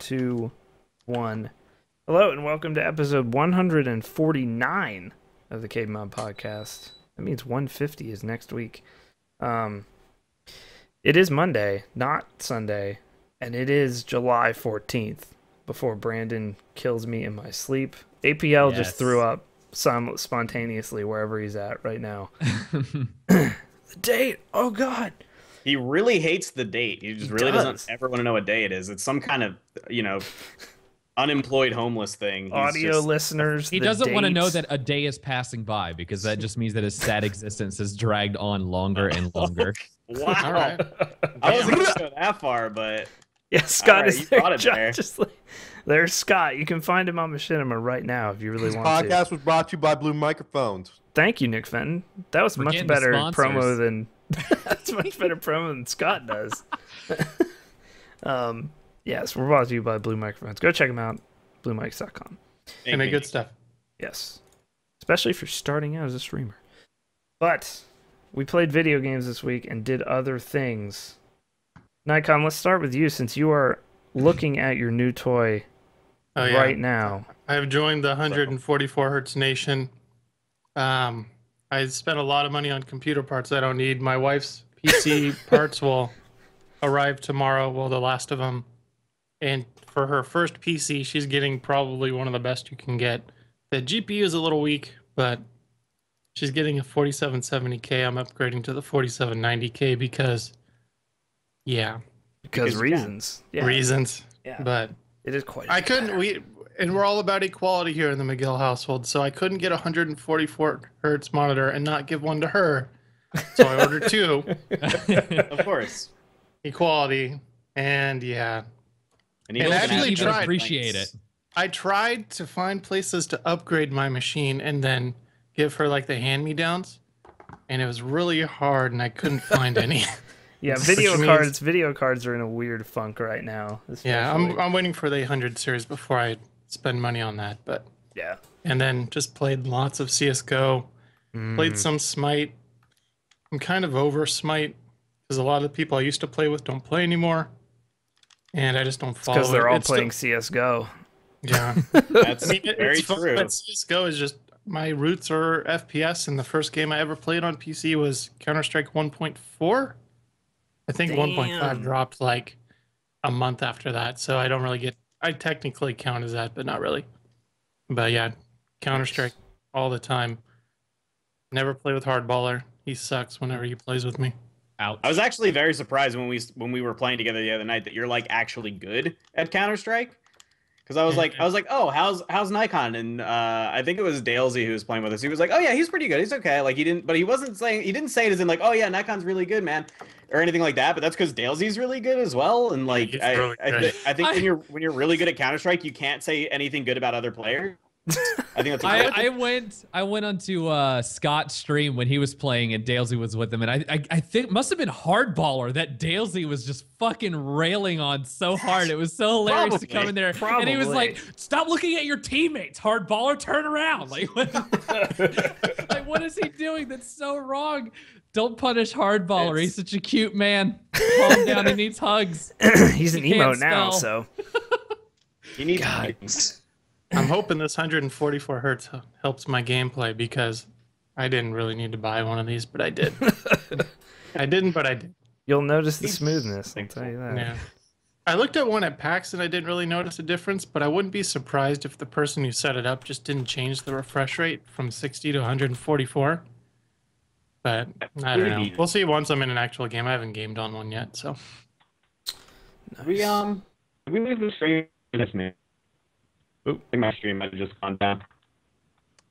2, 1. Hello and welcome to episode 149 of the KBMOD podcast. That means 150 is next week. It is Monday, not Sunday, and it is July 14th before Brandon kills me in my sleep. APL just threw up spontaneously wherever he's at right now. The date! Oh god! He really hates the date. He just really doesn't ever want to know what day it is. It's some kind of, unemployed homeless thing. Audio listeners, he doesn't want to know that a day is passing by because that just means that his sad existence has dragged on longer and longer. Wow. All right. I wasn't going to go that far, but... Yeah, Scott is there. There. There's Scott. You can find him on Machinima right now if you really want to. This podcast was brought to you by Blue Microphones. Thank you, Nick Fenton. That was much better promo than... That's much better promo than Scott does. Yes, we're brought to you by Blue Microphones. Go check them out, bluemics.com. They make good stuff. Yes, especially if you're starting out as a streamer. But we played video games this week and did other things. Nikon, let's start with you since you are looking at your new toy right now. I have joined the 144 Hertz Nation. I spent a lot of money on computer parts I don't need. My wife's PC parts will arrive tomorrow, well, the last of them. And for her first PC, she's getting probably one of the best you can get. The GPU is a little weak, but she's getting a 4770K. I'm upgrading to the 4790K because, reasons. Yeah. Reasons. Yeah. But it is quite. And we're all about equality here in the McGill household, so I couldn't get a 144 hertz monitor and not give one to her. So I ordered two. Of course. Equality. And yeah. And I actually tried. Appreciate it. I tried to find places to upgrade my machine and then give her like the hand-me-downs. And it was really hard and I couldn't find any. Yeah, video cards are in a weird funk right now. Yeah, I'm waiting for the 800 series before I spend money on that, but yeah. And then just played lots of CS:GO, played some Smite. I'm kind of over Smite because a lot of the people I used to play with don't play anymore, and I just don't follow. Because they're all playing CS:GO. Yeah, that's very true. But CS:GO is just my roots are FPS, and the first game I ever played on PC was Counter-Strike 1.4. I think 1.5 dropped like a month after that, so I don't really get. I technically count as that, but not really. But yeah, Counter-Strike all the time. Never play with Hardballer. He sucks whenever he plays with me. Ouch. I was actually very surprised when we were playing together the other night that you're like actually good at Counter-Strike. Because I was like, oh, how's Nikon? And I think it was Dalesy who was playing with us. He was like, oh yeah, he's pretty good. He's okay. Like he didn't say it as in like, oh yeah, Nikon's really good, man, or anything like that. But that's because Dalesy's really good as well. And like, I think when you're really good at Counter-Strike, you can't say anything good about other players. I think that's. I went onto Scott's stream when he was playing and Dalesy was with him, and I think it must have been Hardballer that Dalesy was just fucking railing on so hard. It was so hilarious to come in there, and he was like, "Stop looking at your teammates, Hardballer, turn around!" Like, what is he doing? That's so wrong. Don't punish Hardballer. He's such a cute man. Calm down. He needs hugs. He's an emo now, so he needs hugs. I'm hoping this 144 hertz helps my gameplay because I didn't really need to buy one of these, but I did. I didn't, but I did. You'll notice the smoothness, I'll tell you that. Yeah. I looked at one at PAX and I didn't really notice a difference, but I wouldn't be surprised if the person who set it up just didn't change the refresh rate from 60 to 144. But I don't know. We'll see once I'm in an actual game. I haven't gamed on one yet, so. Nice. We moved the stream this minute. Oop, I think my stream might have just gone down.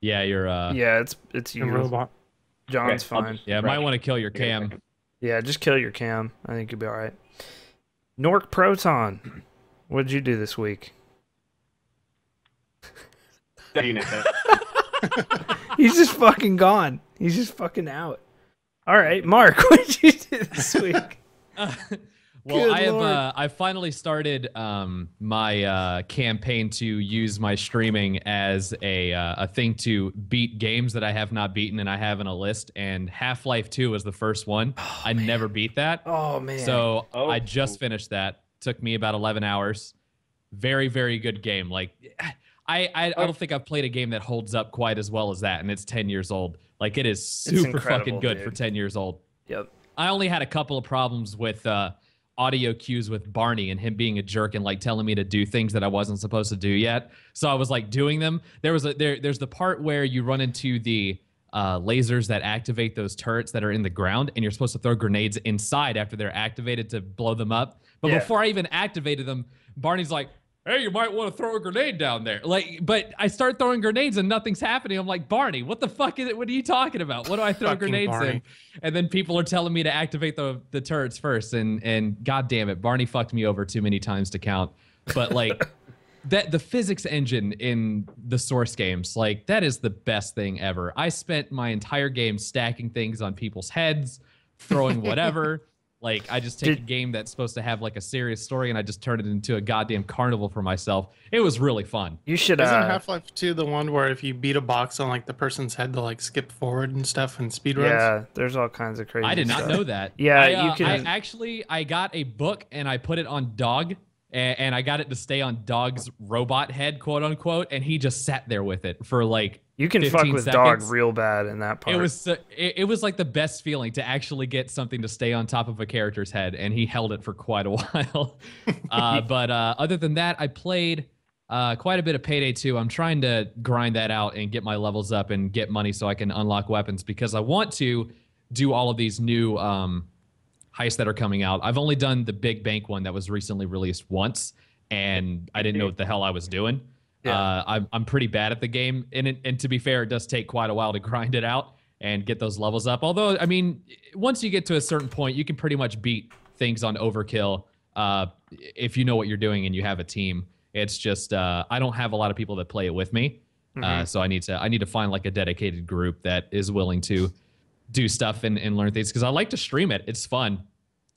Yeah, you're yeah, it's you. Robot. John's fine. Yeah, might want to kill your cam. Yeah, just kill your cam. I think you'll be alright. Nork Proton, what did you do this week? He's just fucking gone. He's just fucking out. Alright, Mark, what did you do this week? Well, I finally started my campaign to use my streaming as a thing to beat games that I have not beaten and I have in a list. And Half-Life 2 was the first one. Oh, I never beat that. Oh man! So I just finished that. Took me about 11 hours. Very, very good game. Like, I don't think I've played a game that holds up quite as well as that, and it's 10 years old. Like, it is super fucking good for 10 years old. Yep. I only had a couple of problems with audio cues with Barney and him being a jerk and like telling me to do things that I wasn't supposed to do yet. So I was like doing them. There's the part where you run into the lasers that activate those turrets that are in the ground, and you're supposed to throw grenades inside after they're activated to blow them up. But before I even activated them, Barney's like, hey, you might want to throw a grenade down there. Like, but I start throwing grenades and nothing's happening. I'm like, Barney, what the fuck is it? What are you talking about? What do I throw grenades in? And then people are telling me to activate the turrets first. And god damn it, Barney fucked me over too many times to count. But like the physics engine in the Source games, like that is the best thing ever. I spent my entire game stacking things on people's heads, throwing whatever. Like, I just take a game that's supposed to have, like, a serious story, and I just turn it into a goddamn carnival for myself. It was really fun. You should, Isn't Half-Life 2 the one where if you beat a box on, like, the person's head, to like, skip forward and stuff and speedruns? Yeah, there's all kinds of crazy I did not stuff. know that. Yeah, you can... I got a book, and I put it on Dog, and I got it to stay on Dog's robot head, quote-unquote, and he just sat there with it for, like, You can fuck with seconds. Dog real bad in that part. It was like the best feeling to actually get something to stay on top of a character's head, and he held it for quite a while. But other than that, I played quite a bit of Payday 2. I'm trying to grind that out and get my levels up and get money so I can unlock weapons because I want to do all of these new heists that are coming out. I've only done the Big Bank one that was recently released once, and I didn't know what the hell I was doing. Yeah. I'm pretty bad at the game, and to be fair, it does take quite a while to grind it out and get those levels up. Although, I mean, once you get to a certain point, you can pretty much beat things on overkill if you know what you're doing and you have a team. It's just I don't have a lot of people that play it with me, so I need to find like a dedicated group that is willing to do stuff and learn things because I like to stream it. It's fun.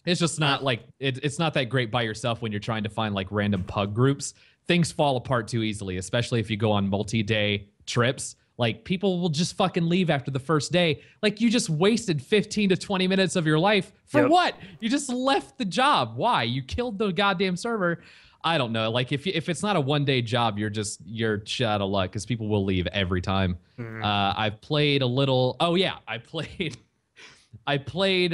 It's just not like it's not that great by yourself when you're trying to find like random pug groups. Things fall apart too easily, especially if you go on multi-day trips. Like, people will just fucking leave after the first day. Like, you just wasted 15 to 20 minutes of your life for what? You just left the job. Why? You killed the goddamn server. I don't know. Like, if it's not a one-day job, you're shit out of luck because people will leave every time. I've played a little. Oh yeah, I played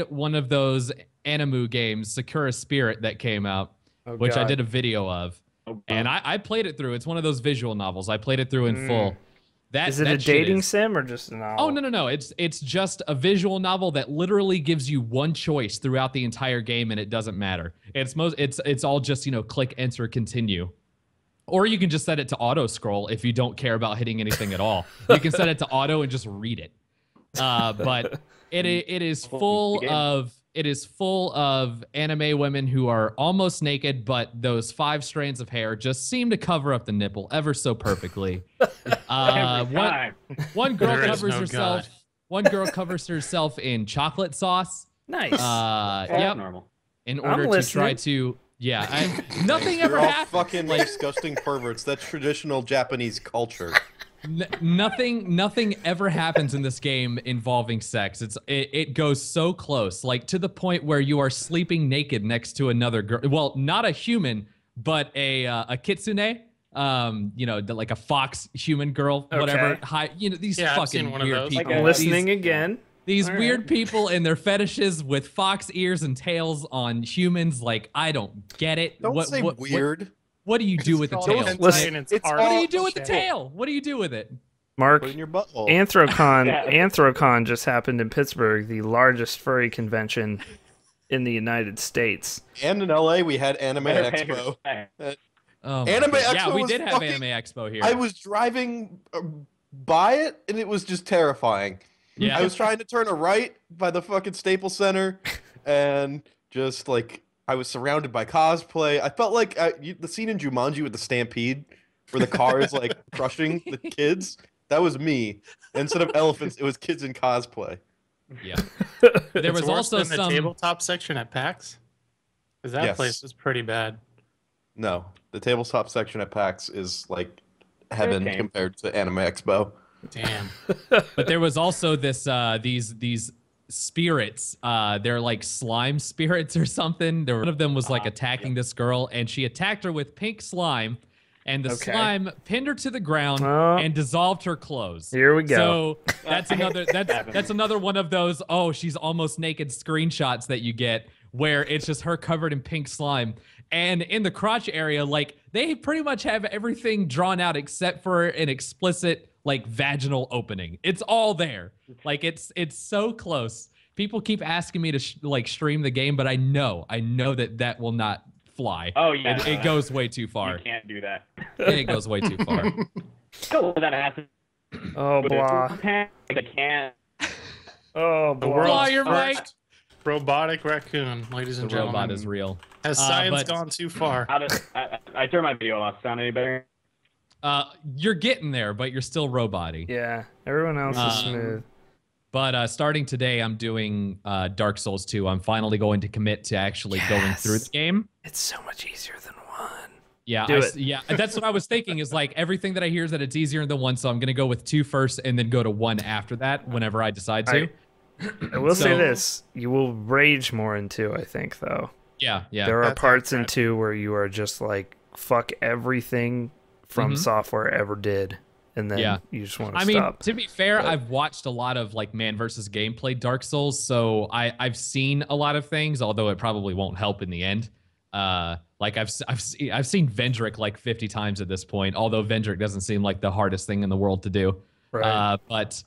one of those Animu games, Sakura Spirit, that came out, which I did a video of. And I played it through. It's one of those visual novels. I played it through in full. Is it a dating sim or just a novel? Oh, no. It's just a visual novel that literally gives you one choice throughout the entire game, and it doesn't matter. It's all just, you know, click, enter, continue. Or you can just set it to auto scroll if you don't care about hitting anything at all. You can set it to auto and just read it. But it is full of... It is full of anime women who are almost naked, but those 5 strands of hair just seem to cover up the nipple ever so perfectly. One girl covers herself. One girl covers herself in chocolate sauce. Nice. Yep. Normal. In order to try to, nothing ever happens. Fucking disgusting perverts. That's traditional Japanese culture. Nothing ever happens in this game involving sex. It goes so close, like to the point where you are sleeping naked next to another girl. Well, not a human, but a kitsune. You know, like a fox human girl, whatever. Hi, you know, these fucking weird people. I'm listening again. These weird people and their fetishes with fox ears and tails on humans. Like, I don't get it. Don't say weird. What do you do with the tail? What do you do with the tail? What do you do with it? Mark, put it in your butthole. Anthrocon just happened in Pittsburgh, the largest furry convention in the United States. And in LA, we had Anime Expo. Anime Expo. Yeah, we did have Anime Expo here. I was driving by it, and it was just terrifying. Yeah. I was trying to turn a right by the fucking Staples Center, and just like... I was surrounded by cosplay. I felt like the scene in Jumanji with the stampede, where the car is like crushing the kids. That was me. Instead of elephants, it was kids in cosplay. Yeah. There was also the tabletop section at PAX. Because that place was pretty bad. No, the tabletop section at PAX is like heaven compared to Anime Expo. Damn. But there was also this these spirits. They're like slime spirits or something. One of them was like attacking this girl, and she attacked her with pink slime, and the slime pinned her to the ground and dissolved her clothes. Here we go. So that's another one of those, oh, she's almost naked screenshots that you get where it's just her covered in pink slime. And in the crotch area, like, they pretty much have everything drawn out except for an explicit, like, vaginal opening. It's all there. Like, it's so close. People keep asking me to stream the game, but I know that will not fly. Oh yeah, it goes way too far. You can't do that. It goes way too far. Don't let that happen. Oh blah. I can't. Oh The blah. world's your mic. first robotic raccoon, ladies and The gentlemen. robot is real. Has science gone too far? I turned my video off. Sound any better? You're getting there, but you're still robot-y. Yeah, everyone else is smooth. But starting today, I'm doing Dark Souls 2. I'm finally going to commit to actually going through the game. It's so much easier than 1. Yeah, yeah, that's what I was thinking. Is like everything that I hear is that it's easier than 1, so I'm gonna go with 2 first, and then go to 1 after that whenever I decide to. I will say this: you will rage more in 2, I think, though. Yeah. There are parts in 2 where you are just like, fuck everything From Software ever did, and then you just want to stop. I mean, to be fair, I've watched a lot of like man versus gameplay Dark Souls, so I've seen a lot of things, although it probably won't help in the end. Like I've seen Vendrick like 50 times at this point, although Vendrick doesn't seem like the hardest thing in the world to do. Right. But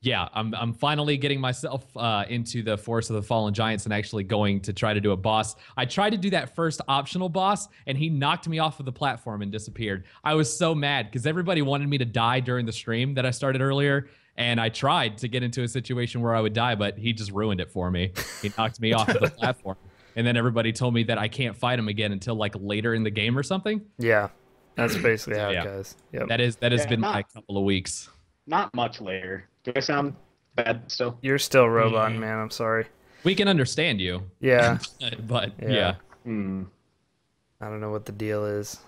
yeah, I'm finally getting myself into the Forest of the Fallen Giants and actually going to try to do a boss. I tried to do that first optional boss, and he knocked me off of the platform and disappeared. I was so mad because everybody wanted me to die during the stream that I started earlier, and I tried to get into a situation where I would die, but he just ruined it for me. He knocked me off of the platform, and then everybody told me that I can't fight him again until like later in the game or something. Yeah, that's basically how it goes. Yep. That has been my couple of weeks. Not much later. Do I sound bad still? You're still robot, man. I'm sorry. We can understand you. Yeah. But yeah. I don't know what the deal is,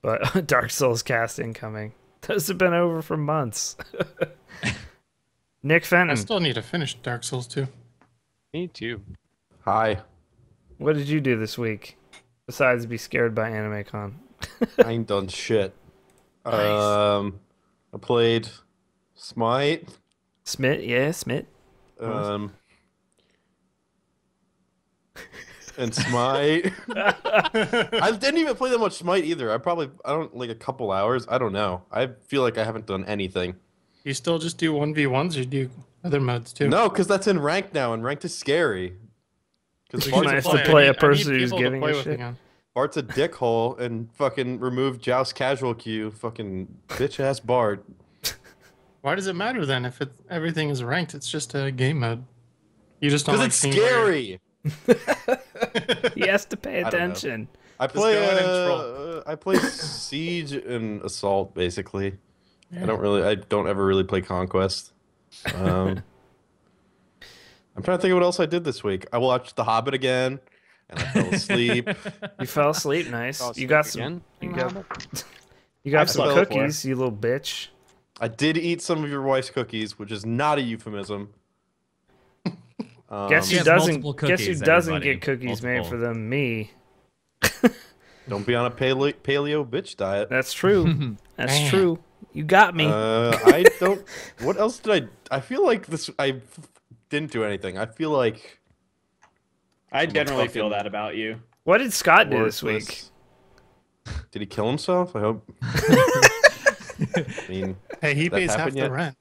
but Dark Souls cast incoming. Those have been over for months. Nick Fenton. I still need to finish Dark Souls 2. Me too. Hi. What did you do this week besides be scared by AnimeCon? I ain't done shit. Nice. I played Smite. Smit. And Smite. I didn't even play that much Smite either. I don't like a couple hours. I don't know. I feel like I haven't done anything. You still just do 1v1s or do other modes too? No, because that's in ranked now, and ranked is scary. Because It's nice to play a person who's giving a shit. Bart's a dickhole and fucking remove Joust casual queue. Fucking bitch ass Bart. Why does it matter then if everything is ranked? It's just a game mode. You just don't Because like it's seeing scary. He has to pay attention. I play Siege and Assault basically. Yeah. I don't ever really play Conquest. I'm trying to think of what else I did this week. I watched The Hobbit again, and I fell asleep. You fell asleep, nice. You got some. You got some slept cookies, you little bitch. I did eat some of your wife's cookies, which is not a euphemism. Guess who has doesn't? multiple Guess who cookies, doesn't everybody. get cookies made Multiple. for them? Me. Don't be on a paleo bitch diet. That's true. That's Man. true. You got me. I don't. What else did I feel like this. I didn't do anything. I feel like I generally fucking feel that about you. What did Scott do this worthless. week? Did he kill himself? I hope. I mean, Hey, he that pays half happened the yet? rent.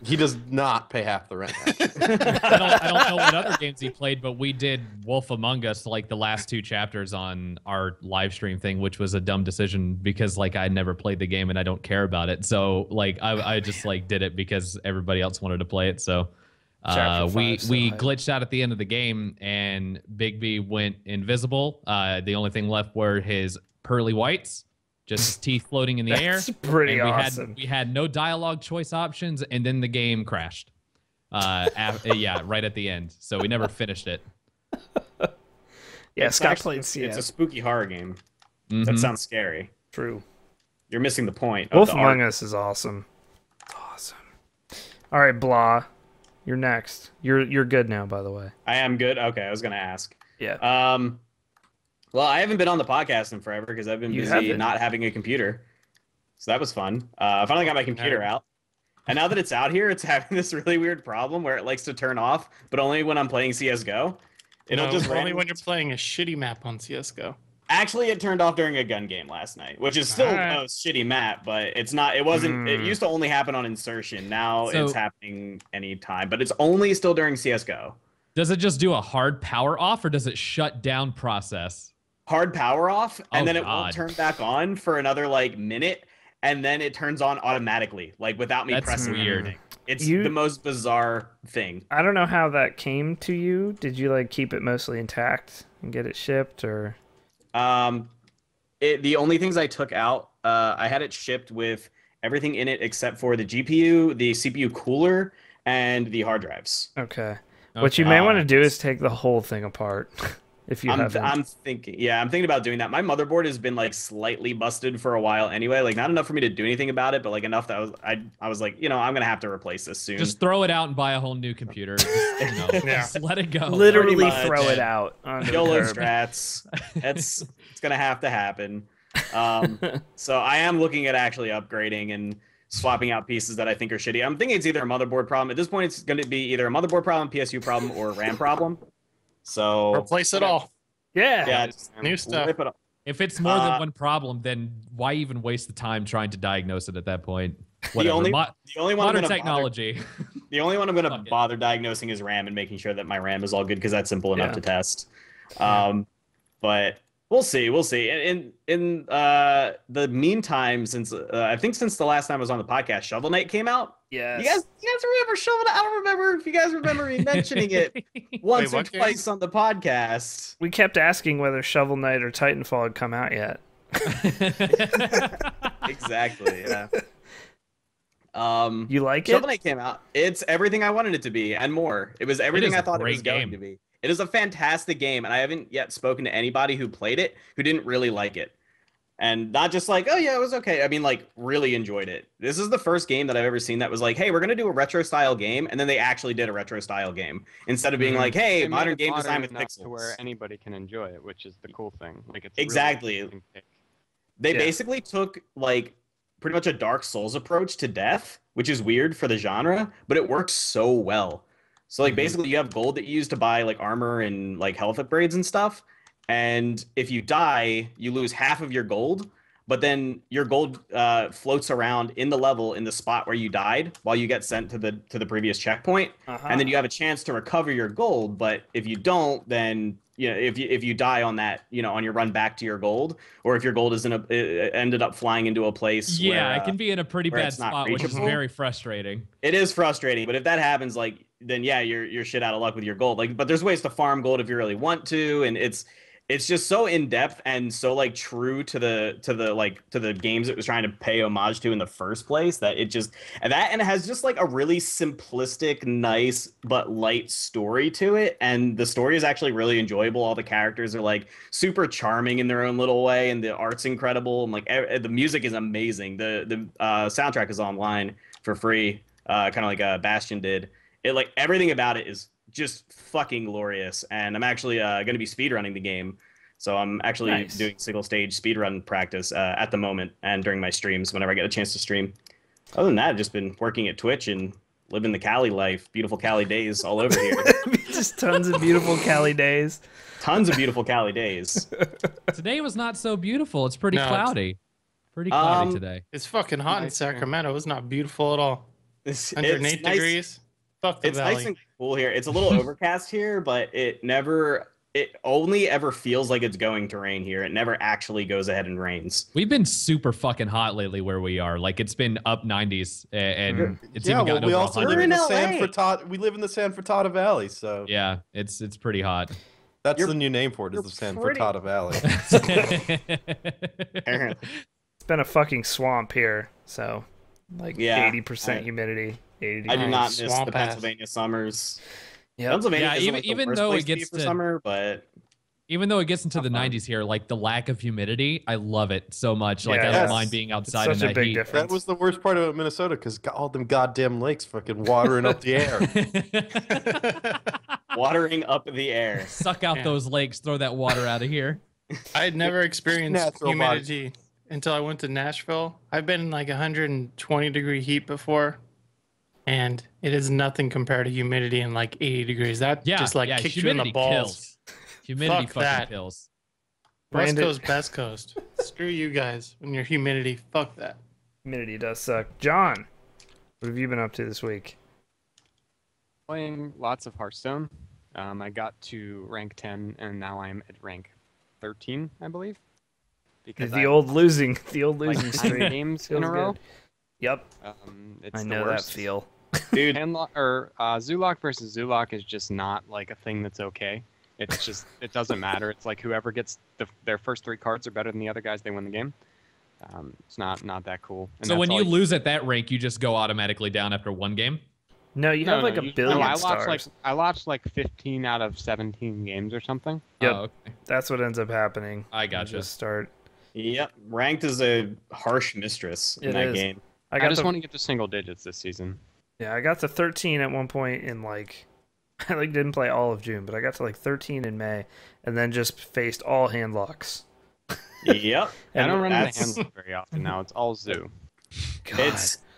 he does not pay half the rent. I don't know what other games he played, but we did Wolf Among Us like the last 2 chapters on our live stream thing, which was a dumb decision because like I never played the game and I don't care about it. So like I just like did it because everybody else wanted to play it. So we glitched out at the end of the game and Big B went invisible. The only thing left were his pearly whites. Just his teeth floating in the air. That's pretty and awesome. We had no dialogue choice options, and then the game crashed. Yeah, right at the end. So we never finished it. Yeah, It's Scott actually- played CS. It's a spooky horror game. Mhm. That sounds scary. True. You're missing the point. Wolf of the Among art. Us is awesome. Awesome. All right, blah. You're next. You're good now, by the way. I am good. Okay, I was gonna ask. Yeah. Well, I haven't been on the podcast in forever because I've been busy not having a computer. So that was fun. I finally got my computer out. And now that it's out here, it's having this really weird problem where it likes to turn off, but only when I'm playing CSGO. It'll just only when you're playing a shitty map on CSGO. Actually, it turned off during a gun game last night, which is still a shitty map, but it's not. It wasn't. It used to only happen on insertion. Now it's happening anytime, but it's only still during CS:GO. Does it just do a hard power off, or does it shut down process? Hard power off, and then it won't turn back on for another like minute, and then it turns on automatically, like without me pressing anything. It's the most bizarre thing. I don't know how that came to you. Did you like keep it mostly intact and get it shipped, or? The only things I took out, I had it shipped with everything in it except for the GPU, the CPU cooler, and the hard drives. Okay. What you may want to do is take the whole thing apart. If you haven't. I'm thinking about doing that. My motherboard has been like slightly busted for a while anyway. Like not enough for me to do anything about it, but like enough that I was like, I'm gonna have to replace this soon. Just throw it out and buy a whole new computer. Just, just let it go. Literally throw it out. YOLO strats. It's gonna have to happen. So I am looking at actually upgrading and swapping out pieces that I think are shitty. I'm thinking it's either a motherboard problem. At this point, it's going to be either a motherboard problem, PSU problem, or a RAM problem. So replace it all. Yeah. New stuff. Rip it up. If it's more than one problem, then why even waste the time trying to diagnose it at that point? Whatever. The only one modern technology. The only one I'm going to bother diagnosing is RAM and making sure that my RAM is all good because that's simple enough to test. But we'll see. In the meantime, since I think since the last time I was on the podcast, Shovel Knight came out. Yeah. You guys remember Shovel Knight? I don't remember if you guys remember me mentioning it once or twice on the podcast. We kept asking whether Shovel Knight or Titanfall had come out yet. Exactly. Yeah. You like it? Shovel Knight came out. It's everything I wanted it to be and more. It was everything I thought it was going to be. It is a fantastic game, and I haven't yet spoken to anybody who played it who didn't really like it. And not just like, oh yeah, it was okay. I mean, like, really enjoyed it. This is the first game that I've ever seen that was like, hey, we're going to do a retro-style game, and then they actually did a retro-style game. Instead of being like, hey, modern game design with pixels. To where anybody can enjoy it, which is the cool thing. Like, it's exactly. Really they basically took, like, pretty much a Dark Souls approach to death, which is weird for the genre, but it works so well. So like basically you have gold that you use to buy like armor and like health upgrades and stuff. And if you die, you lose half of your gold, but then your gold floats around in the level in the spot where you died while you get sent to the previous checkpoint. And then you have a chance to recover your gold. But if you don't, then if you die on that, on your run back to your gold, or if your gold is ended up flying into a place where, it can be in a pretty bad spot, which is very frustrating. It is frustrating, but if that happens, like, then yeah, you're shit out of luck with your gold. Like, but there's ways to farm gold if you really want to, and it's just so in depth and so like true to the games it was trying to pay homage to in the first place that it just and it has just like a really simplistic, nice but light story to it, and the story is actually really enjoyable. All the characters are like super charming in their own little way, and the art's incredible, and like the music is amazing. The soundtrack is online for free, kind of like Bastion did. It like everything about it is just fucking glorious, and I'm actually going to be speedrunning the game, so I'm actually doing single stage speedrun practice at the moment and during my streams whenever I get a chance to stream. Other than that, I've just been working at Twitch and living the Cali life, beautiful Cali days all over here. Just tons of beautiful Cali days. Tons of beautiful Cali days. Today was not so beautiful. It's pretty cloudy. Pretty cloudy today. It's fucking hot in Sacramento. It's not beautiful at all. 108 degrees. Fuck the valley. Nice and cool here. It's a little overcast here, but it only ever feels like it's going to rain here. It never actually goes ahead and rains. We've been super fucking hot lately where we are. Like it's been up 90s and it's even gotten we over also 100. live in the San Fertata. We live in the San Fertata Valley, so yeah, it's pretty hot. That's the new name for it. Is the San Fertata Valley. It's been a fucking swamp here, so like 80% humidity. I do not miss the Pennsylvania summers. Yeah, Pennsylvania even though it gets to summer, but Even though it gets into the 90s here, like the lack of humidity, I love it so much. Like I don't mind being outside in that heat. That was the worst part about Minnesota because all them goddamn lakes fucking watering up the air. Watering up the air. Suck out those lakes, throw that water out of here. I had never experienced humidity until I went to Nashville. I've been in like 120-degree heat before, and it is nothing compared to humidity in like 80 degrees. That just like kicks you in the balls. Kills. Humidity Fuck fucking that. kills. West Coast, best coast. Screw you guys and your humidity. Fuck that. Humidity does suck. John, what have you been up to this week? Playing lots of Hearthstone. I got to rank 10, and now I'm at rank 13, I believe. Because the old losing like streak. 9 games in a row. Good. Yep. It's I know the worst. that feel. Dude. Zulok versus Zulok is just not like a thing that's okay. It's just, it doesn't matter. It's like whoever gets their first 3 cards are better than the other guys, they win the game. It's not that cool. And so when you lose at that rank, you just go automatically down after 1 game? No, you have like a billion stars. I watched like 15 out of 17 games or something. Yep. Oh, okay. That's what ends up happening. I gotcha. Just start. Yep. Ranked is a harsh mistress in that game. I just want to get to single digits this season. Yeah, I got to 13 at one point in like, I like didn't play all of June, but I got to like 13 in May, and then just faced all hand locks. Yep. I don't run into hand lock very often now. It's all Zoo.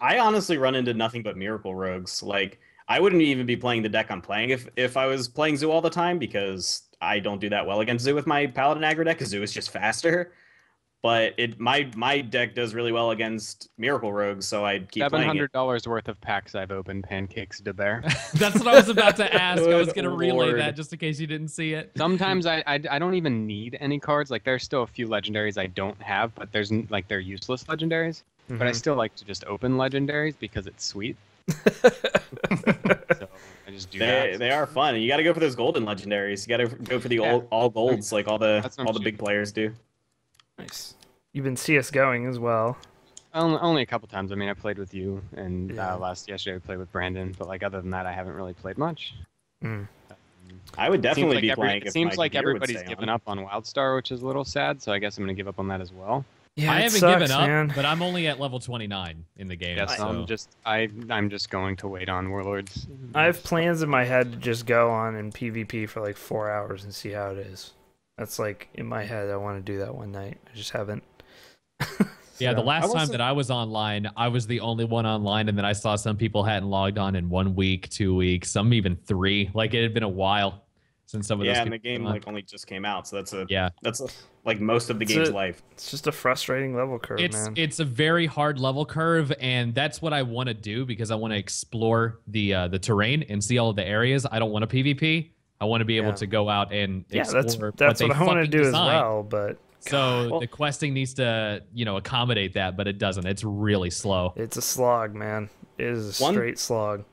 I honestly run into nothing but Miracle Rogues. Like, I wouldn't even be playing the deck I'm playing if I was playing Zoo all the time, because I don't do that well against Zoo with my Paladin aggro deck, because Zoo is just faster. But my deck does really well against Miracle Rogues, so I keep playing it. $700 worth of packs I've opened, pancakes de bear. That's what I was about to ask. I was going to relay that just in case you didn't see it. Sometimes I don't even need any cards. Like, there's still a few legendaries I don't have, but there's like they're useless legendaries. Mm-hmm. But I still like to just open legendaries because it's sweet. So I just do that. They are fun. You got to go for those golden legendaries. You got to go for the all golds, like all the big players do. Nice. You've been CS going as well. Only a couple times. I mean, I played with you, and yesterday I played with Brandon. But like other than that, I haven't really played much. I would definitely be playing. It seems like everybody's given up on WildStar, which is a little sad. So I guess I'm gonna give up on that as well. Yeah, I haven't sucks, given up, man. but I'm only at level 29 in the game. Yes, so. I'm just going to wait on Warlords. I have plans in my head to just go on in PvP for like 4 hours and see how it is. That's like in my head. I want to do that one night. I just haven't. Yeah, the last time that I was online, I was the only one online, and then I saw some people hadn't logged on in 1 week, 2 weeks, some even 3. Like, it had been a while since some of those. Yeah, and the game like only just came out, so that's like most of the It's game's life. It's just a frustrating level curve, man. It's a very hard level curve, and that's what I want to do because I want to explore the terrain and see all of the areas. I don't want to PvP. I want to be able to go out and explore. That's what I want to do as well, but. So the questing needs to, accommodate that, but it doesn't. It's really slow. It's a slog, man. It is a straight slog.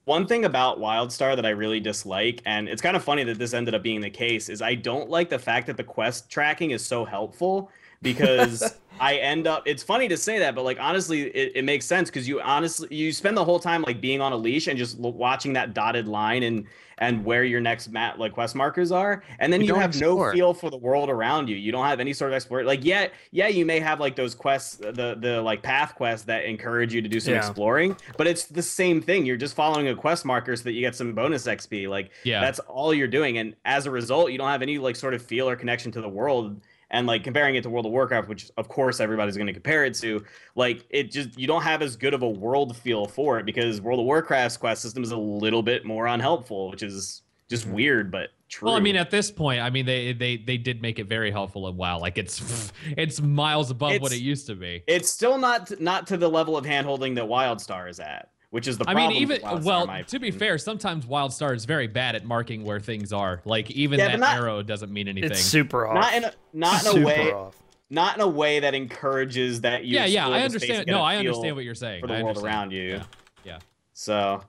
One thing about WildStar that I really dislike, and it's kind of funny that this ended up being the case, is I don't like the fact that the quest tracking is so helpful, because I end up, it's funny to say that, but like honestly it makes sense, because you spend the whole time like being on a leash and just watching that dotted line and where your next like quest markers are, and then you have no feel for the world around you. You don't have any sort of exploration. Like you may have like those quests, the like path quests that encourage you to do some exploring, but it's the same thing. You're just following a quest marker so that you get some bonus XP. Like that's all you're doing, and as a result, you don't have any like sort of feel or connection to the world. And like comparing it to World of Warcraft, which of course everybody's going to compare it to, like you don't have as good of a world feel for it, because World of Warcraft's quest system is a little bit more unhelpful, which is just weird, but true. Well, I mean, at this point, I mean, they did make it very helpful in WoW. Like it's miles above what it used to be. It's still not to the level of handholding that WildStar is at, which is the problem. I mean, even to be fair, sometimes WildStar is very bad at marking where things are. Like even that arrow doesn't mean anything. It's super off. Not in a way that encourages that you. Yeah, I understand. No, I understand what you're saying. For the world around you. Yeah. So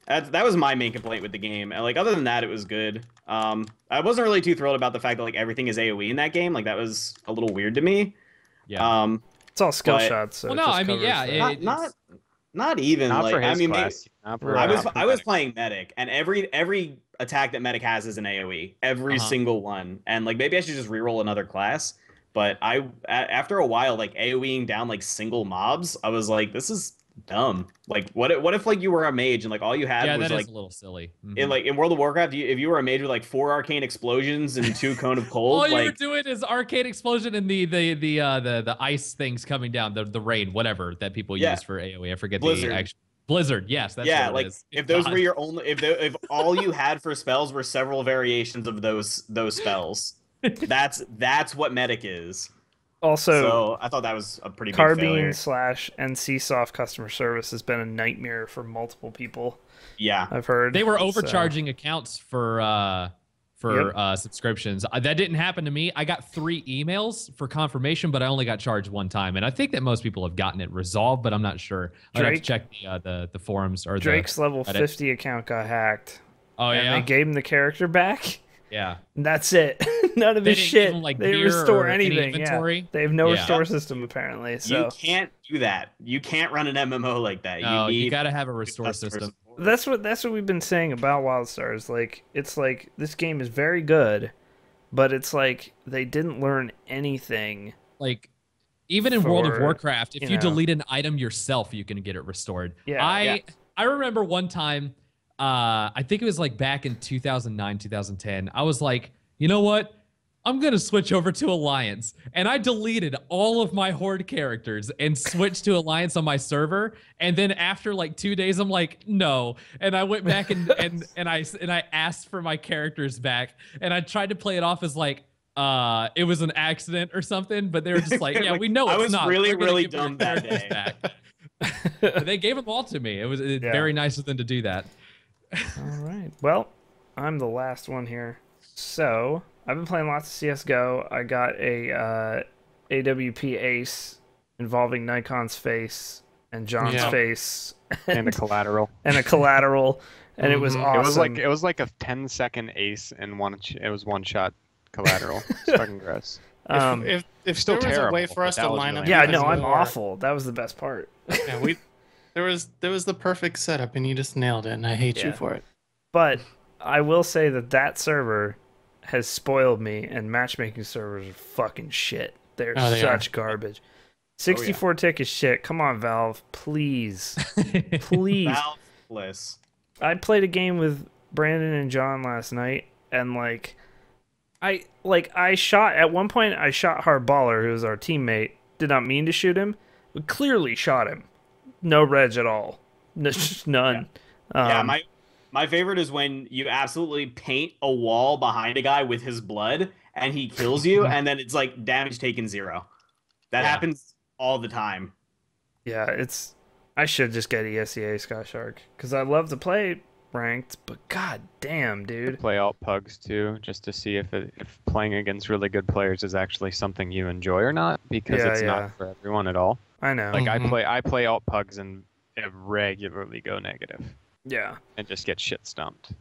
that was my main complaint with the game. And like other than that, it was good. I wasn't really too thrilled about the fact that like everything is AoE in that game. Like that was a little weird to me. Yeah. It's all skill shots. So well, no, I mean, not even not like for his I mean class. I was playing medic, and every attack that medic has is an AoE. Every single one. And like maybe I should just reroll another class. But after a while, like AoEing down like single mobs, I was like, this is dumb. Like what if like you were a mage and like all you had was that like is a little silly. in World of Warcraft, if you were a mage with like 4 arcane explosions and 2 cone of cold, all you were doing is arcane explosion and the ice things coming down, the rain, whatever that people use for AoE. I forget Blizzard. the actual Blizzard. Yes, that's what like it is. if those were your only, if all you had for spells were several variations of those spells, that's what medic is. Also, so I thought that was a pretty big failure. Carbine/NCSoft customer service has been a nightmare for multiple people. Yeah, I've heard they were overcharging accounts for subscriptions. That didn't happen to me. I got 3 emails for confirmation, but I only got charged 1 time, and I think that most people have gotten it resolved, but I'm not sure. I'd have to check the forums or Drake's level 50 account got hacked. Oh yeah, and they gave him the character back. Yeah, and that's it. None of his shit. They didn't restore anything. Any they have no restore system apparently. So you can't do that. You can't run an MMO like that. You got to have a restore system. That's what we've been saying about WildStars. Like it's like this game is very good, but it's like they didn't learn anything. Like even in World of Warcraft, if you delete an item yourself, you can get it restored. Yeah. I remember one time. I think it was like back in 2009, 2010. I was like, you know what? I'm going to switch over to Alliance. And I deleted all of my Horde characters and switched to Alliance on my server. And then after like 2 days, I'm like, no. And I went back and I asked for my characters back. And I tried to play it off as like, it was an accident or something. But they were just like, yeah, we know it's not. I was really dumb that day. Back. They gave them all to me. It was very nice of them to do that. All right. Well, I'm the last one here. So I've been playing lots of CS:GO. I got a AWP ace involving Nikon's face and John's face and a collateral and it was awesome. It was like a 10-second ace and it was one shot collateral. It's fucking gross. If still there was a way for us to line up, I'm awful. That was the best part. Yeah, there was the perfect setup, and you just nailed it, and I hate you for it. But I will say that server has spoiled me, and matchmaking servers are fucking shit. They're such garbage. 64 tick is shit. Come on, Valve, please, please. Valveless. I played a game with Brandon and John last night, and I shot at one point. I shot Hardballer, who was our teammate. Did not mean to shoot him, but clearly shot him. No reg at all. None. My favorite is when you absolutely paint a wall behind a guy with his blood and he kills you, and then it's like damage taken 0. That happens all the time. Yeah, I should just get ESEA Sky Shark because I love to play ranked, but god damn, dude. Play alt pugs too, just to see if playing against really good players is actually something you enjoy or not, because it's not for everyone at all. I know. Like I play alt pugs and regularly go negative. Yeah. And just get shit stumped.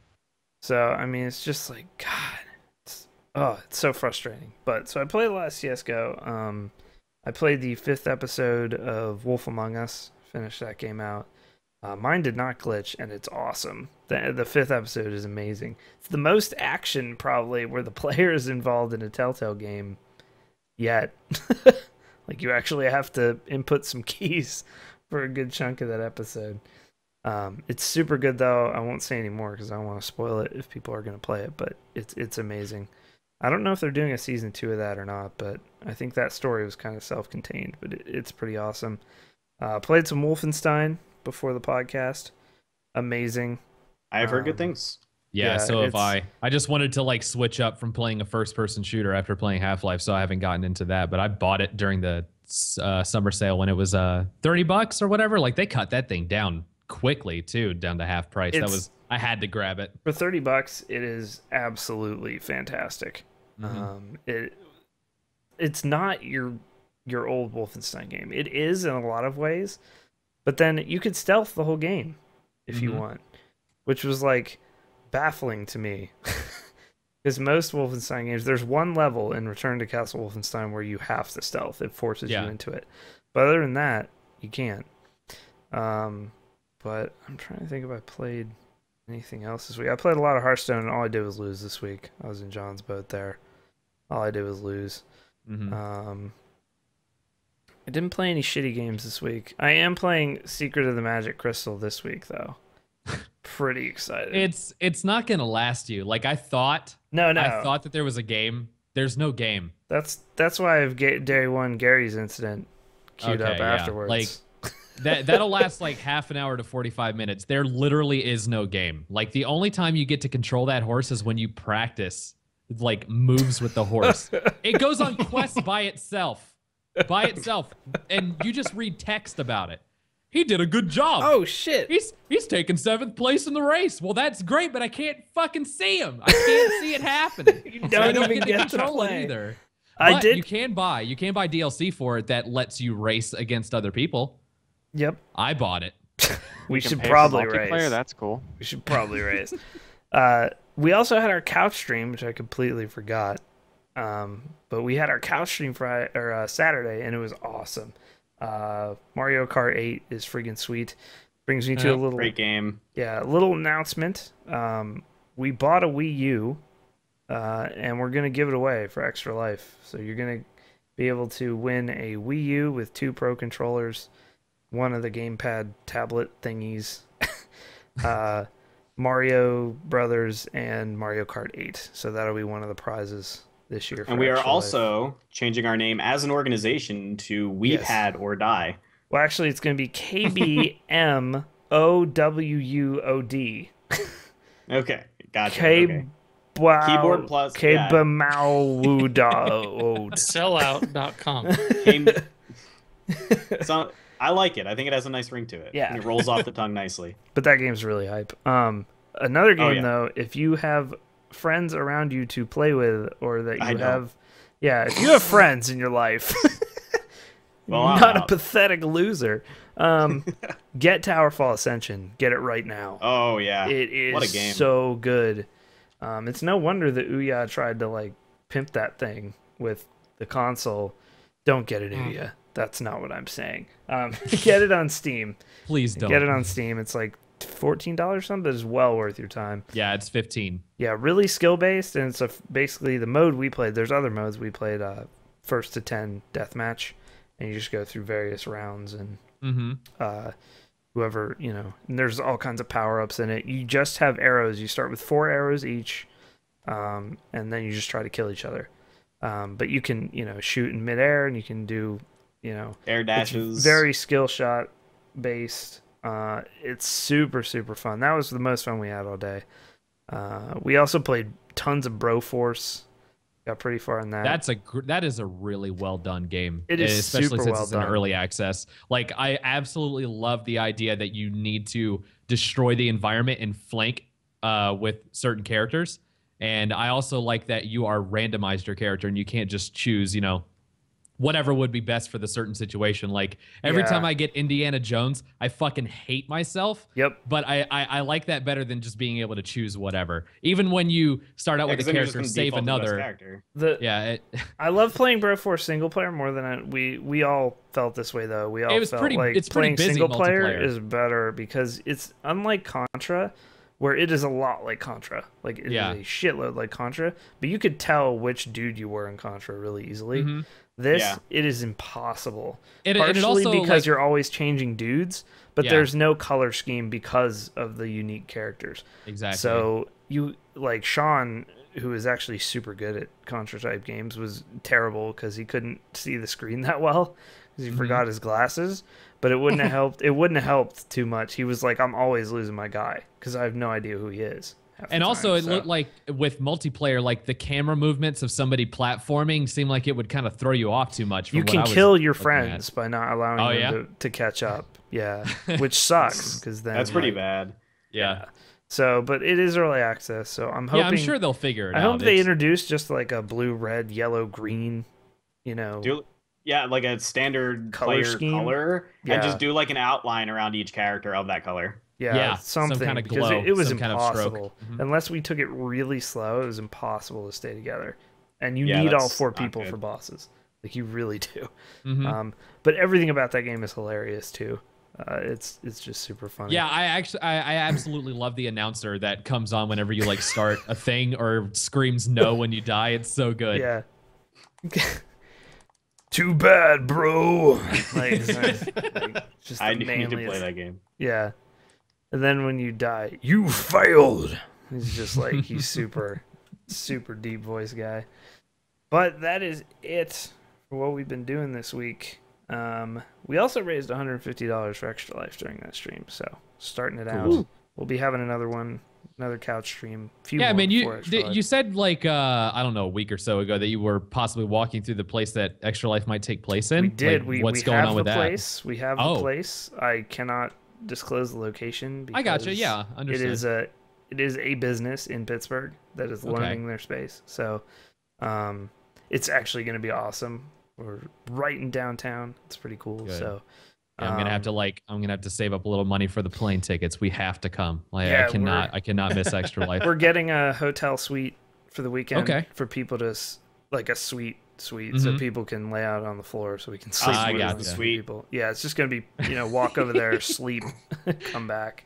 So I mean, it's just like God. It's so frustrating. But so I played a lot of CS:GO. I played the 5th episode of Wolf Among Us. Finished that game out. Mine did not glitch, and it's awesome. The 5th episode is amazing. It's the most action probably where the player is involved in a Telltale game yet. Like you actually have to input some keys for a good chunk of that episode. It's super good though. I won't say any more because I don't want to spoil it if people are going to play it, but it's amazing. I don't know if they're doing a season 2 of that or not, but I think that story was kind of self-contained, but it's pretty awesome. Played some Wolfenstein before the podcast. Amazing. I've heard good things. Yeah, so have I. I just wanted to like switch up from playing a first-person shooter after playing Half-Life, so I haven't gotten into that. But I bought it during the summer sale when it was $30 or whatever. Like they cut that thing down quickly too, down to half price. I had to grab it for $30. It is absolutely fantastic. It's not your old Wolfenstein game. It is in a lot of ways, but then you could stealth the whole game if you want, which was like baffling to me. Because most Wolfenstein games, there's one level in Return to Castle Wolfenstein where you have to stealth. It forces you into it. But other than that, you can't. But I'm trying to think if I played Anything else this week? I played a lot of Hearthstone, and all I did was lose this week. I was in John's boat there. All I did was lose. I didn't play any shitty games this week. I am playing Secret of the Magic Crystal this week, though. Pretty excited. It's not gonna last you. Like I thought. No. I thought that there was a game. There's no game. That's why I have Day One Gary's incident queued up afterwards. Like that'll last like half an hour to 45 minutes. There literally is no game. Like the only time you get to control that horse is when you practice like moves with the horse. It goes on quests by itself, and you just read text about it. He did a good job. Oh shit! He's taken 7th place in the race. Well, that's great, but I can't fucking see him. I can't see it happening. You don't even get to control play it either. But You can buy DLC for it that lets you race against other people. Yep. I bought it. We should Pay for probably multiplayer, race. That's cool. We should probably race. We also had our couch stream, which I completely forgot. But we had our couch stream Saturday, and it was awesome. Mario Kart 8 is friggin' sweet. Brings me to a little great game. Yeah, a little announcement. We bought a Wii U, and we're gonna give it away for Extra Life. So you're gonna be able to win a Wii U with 2 Pro controllers, one of the gamepad tablet thingies, Mario Brothers, and Mario Kart 8. So that'll be one of the prizes this year. And we are also changing our name as an organization to We Pad or Die. Well, actually, it's going to be KBMOWUOD. Okay, gotcha. Wow. Keyboard plus KBMOWUOD. Sellout.com. So I like it. I think it has a nice ring to it. Yeah. And it rolls off the tongue nicely. But that game's really hype. Another game though, if you have friends around you to play with, or that you have, if you have friends in your life, well, not a pathetic loser. Get Towerfall Ascension. Get it right now. Oh yeah, it is what a game. So good. It's no wonder that Ouya tried to like pimp that thing with the console. Don't get it, Ouya. That's not what I'm saying. Get it on Steam. Please don't. Get it on Steam. It's like $14 or something, but it's well worth your time. Yeah, it's 15. Yeah, really skill based, and it's basically the mode we played. There's other modes we played. First to 10 deathmatch, and you just go through various rounds, and whoever and there's all kinds of power ups in it. You just have arrows. You start with 4 arrows each, and then you just try to kill each other. But you can shoot in midair, and you can do air dashes. It's very skill shot based. It's super fun. That was the most fun we had all day. We also played tons of Broforce. Got pretty far in that. That is a really well done game. It is especially super since well it's in done. early access. Like I absolutely love the idea that you need to destroy the environment and flank with certain characters. And I also like that you are randomized your character and you can't just choose, whatever would be best for the certain situation. Like every time I get Indiana Jones, I fucking hate myself. Yep. But I like that better than just being able to choose whatever. Even when you start out with a character, save another. I love playing Broforce single player more than we all felt this way though. We all felt like it's pretty playing busy single player multiplayer. is better because it's unlike Contra, where it is a lot like Contra. Like it is a shitload like Contra, but you could tell which dude you were in Contra really easily. It is impossible. Partially also, because you're always changing dudes, but there's no color scheme because of the unique characters. Exactly. So you like Sean, who is actually super good at Contra type games, was terrible because he couldn't see the screen that well because he forgot his glasses. But it wouldn't have helped. It wouldn't have helped too much. He was like, "I'm always losing my guy because I have no idea who he is." And also, it looked like with multiplayer, like the camera movements of somebody platforming seemed like it would kind of throw you off too much. You can kill your friends by not allowing them to catch up. Yeah, which sucks because then that's pretty bad. Yeah. So, but it is early access, so I'm hoping. Yeah, I'm sure they'll figure it out. I hope they introduce just like a blue, red, yellow, green. Like a standard color player scheme. Color, and just do like an outline around each character of that color. Yeah, something some kind of because glow, it was some kind of impossible. stroke. Unless we took it really slow, it was impossible to stay together. And you need all 4 people for bosses. Like you really do. But everything about that game is hilarious too. It's just super funny. Yeah, I absolutely love the announcer that comes on whenever you like start a thing or screams no when you die. It's so good. Yeah. Too bad, bro. Like, just I the need to play manliest- that game. Yeah. And then when you die, you failed. He's just like, he's super deep voice guy. But that is it for what we've been doing this week. We also raised $150 for Extra Life during that stream, so starting it out. Ooh. We'll be having another couch stream. Yeah, I mean, you you said like I don't know, a week or so ago that you were possibly walking through the place that Extra Life might take place in. We did. Like, what's going on with that? We have the place. I cannot disclose the location. I gotcha. because Yeah, understood. It is a business in Pittsburgh that is learning their space. So, it's actually going to be awesome. We're right in downtown. It's pretty cool. Good. So. Yeah, I'm gonna have to save up a little money for the plane tickets. We have to come. Like, Yeah, I cannot miss Extra Life. We're getting a hotel suite for the weekend. Okay. For people to like a suite, so Mhm. people can lay out on the floor, so we can sleep. I with got the ya. people. Yeah, it's just gonna be walk over there, sleep, come back.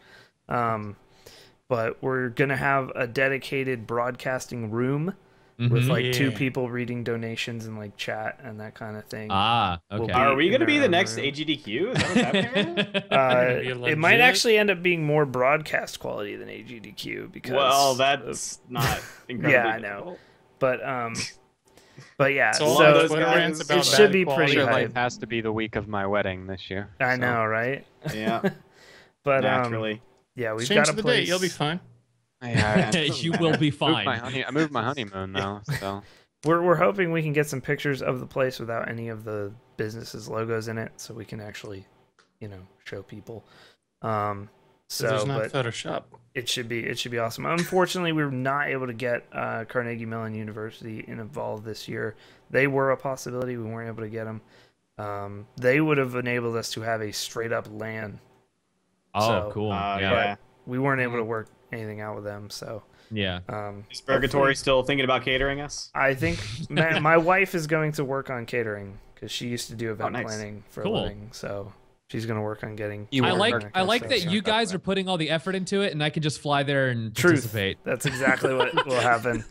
But we're gonna have a dedicated broadcasting room with like two people reading donations and like chat and that kind of thing. Okay. Are we in going to be their the own next room. AGDQ? Is that what's happening right now? It might actually end up being more broadcast quality than AGDQ because. Well, that's not incredibly Yeah, I know. difficult. But yeah, So all so those Twitter rants about it should bad be quality. pretty Extra hype. Life has to be the week of my wedding this year. I so. know, right? Yeah, But naturally. yeah, we've Change got a the place. date. You'll be fine. Yeah, You will be fine. I moved my honeymoon though, so We're hoping we can get some pictures of the place without any of the businesses' logos in it, so we can actually, show people. So So, there's not but Photoshop. it should be awesome. Unfortunately, we were not able to get Carnegie Mellon University involved this year. They were a possibility. We weren't able to get them. They would have enabled us to have a straight up LAN. Oh, So, cool. Yeah. Yeah. We weren't able to work anything out with them, so. Yeah. Is Purgatory still thinking about catering us? I think my wife is going to work on catering because she used to do event nice. planning for Cool. a living. So she's going to work on getting. You I work like on I like that you guys are putting all the effort into it, and I can just fly there and participate. That's exactly what will happen.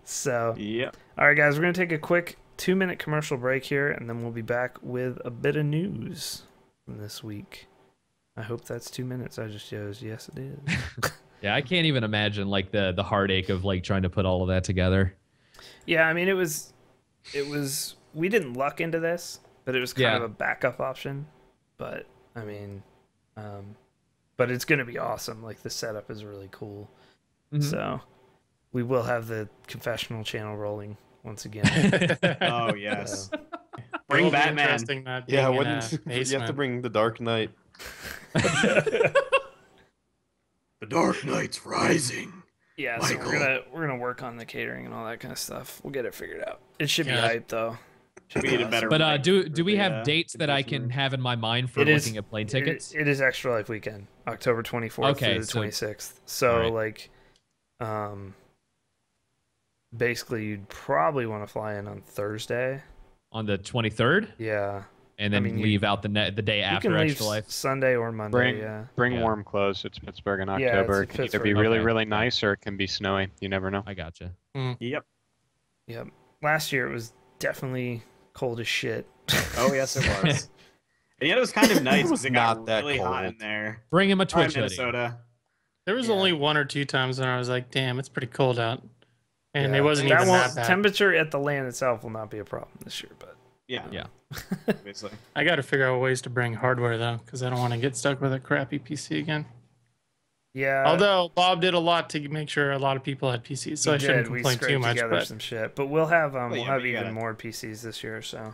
So, Yeah. all right, guys, we're going to take a quick 2-minute commercial break here, and then we'll be back with a bit of news from this week. I hope that's 2 minutes. I just chose. Yes, it is. Yeah, I can't even imagine like the heartache of like trying to put all of that together. Yeah, I mean, it was. We didn't luck into this, but it was kind of a backup option. But I mean, but it's gonna be awesome. Like the setup is really cool. So we will have the confessional channel rolling once again. Oh yes. It Bring will be Batman. interesting not Yeah, being in when a you have to basement. bring the Dark Knight. The Dark Knight's rising. Yeah, so we're gonna work on the catering and all that kind of stuff. We'll get it figured out. It should be Yeah. hype though. We need a better. But mic do for we the, have dates that I can have in my mind for It is- looking at plane tickets? It is Extra Life weekend, October 24th Okay, through the so- 26th. So alright. like, basically you'd probably want to fly in on Thursday. On the 23rd, Yeah. and then mean, leave out the day You after can leave Extra Life. Sunday or Monday. Yeah. bring Yeah. warm clothes. It's Pittsburgh in Yeah, it's October. in It can either Pittsburgh. be really, Okay. really nice or it can be snowy. You never know. I gotcha. Yep. Yep. Last year it was definitely cold as shit. Oh yes, it was. And yet it was kind of nice It was because it got not that really hot cold. in there. Bring him a Sorry, Twitch hoodie. Minnesota. There was Yeah. only 1 or 2 times when I was like, "Damn, it's pretty cold out," and Yeah. it wasn't that even won't, that bad. temperature at the land itself will not be a problem this year, but Yeah. Yeah. Obviously. I got to figure out ways to bring hardware though, because I don't want to get stuck with a crappy PC again. yeah. Although Bob did a lot to make sure a lot of people had PCs, so he I shouldn't did. We complain too scraped much. together But some shit, but we'll have yeah, we'll have but you even gotta- more PCs this year, so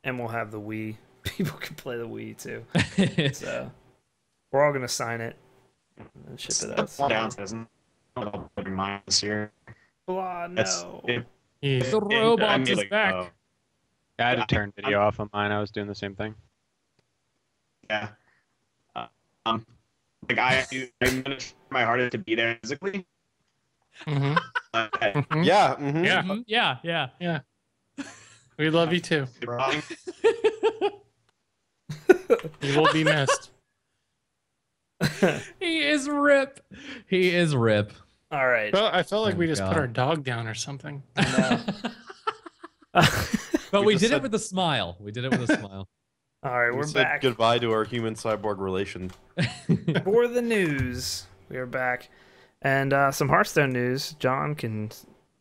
and we'll have the Wii. People can play the Wii too. So we're all gonna sign it and ship it out. Down doesn't. I'll put mine this year. Blah, That's no. it. yeah. The robot I mean, is like, back. I had to turn video off on mine. I was doing the same thing. Yeah. Like I'm gonna try my hardest to be there physically. Mhm. Mhm. Yeah. Yeah. Mhm. Yeah. We love you too. He will be missed. He is rip. He is rip. All right. Well, I felt like Oh, we just put God. our dog down or something. But we did said- it with a smile. We did it with a smile. All right, We we're said back goodbye to our human cyborg relation. for the news. We are back, and some Hearthstone news. John can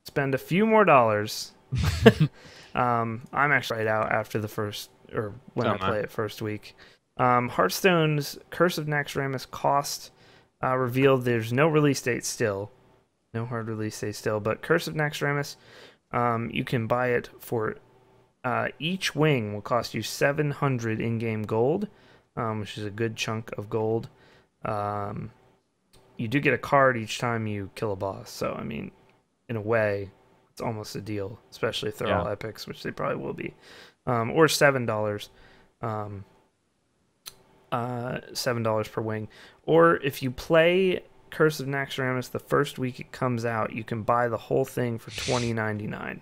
spend a few more dollars. I'm actually right out after the first, or when I play it first week. Hearthstone's Curse of Naxxramas cost revealed. There's no release date still, no hard release date still. But Curse of Naxxramas, you can buy it for each wing will cost you 700 in-game gold, which is a good chunk of gold. You do get a card each time you kill a boss, so I mean, in a way, it's almost a deal, especially if they're all epics, which they probably will be. Or $7. $7 per wing. Or if you play Curse of Naxxramas the first week it comes out, you can buy the whole thing for $20.99.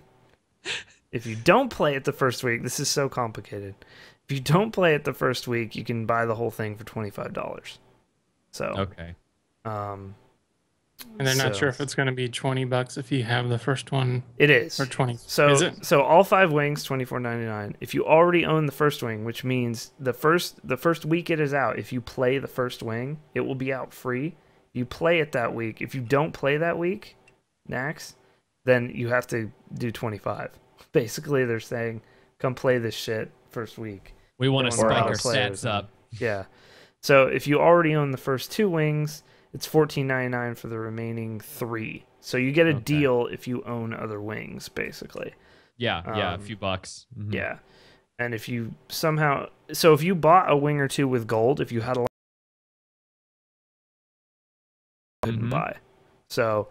If you don't play it the first week, this is so complicated. If you don't play it the first week, you can buy the whole thing for $25. So Okay. And they're not sure if it's going to be $20 if you have the first one. It is. Or 20. So Is it? so all 5 wings, $24.99. If you already own the first wing, which means the first week it is out, if you play the first wing, it will be out free. You play it that week. If you don't play that week, Nax, then you have to do 25. Basically, they're saying, come play this shit first week. We want to Don't spike want our to play stats up. Yeah. So if you already own the first 2 wings, it's $14.99 for the remaining 3. So you get a deal if you own other wings, basically. Yeah, a few bucks. Mhm. Yeah. And if you somehow... So if you bought a wing or 2 with gold, if you had a lot... couldn't buy. So...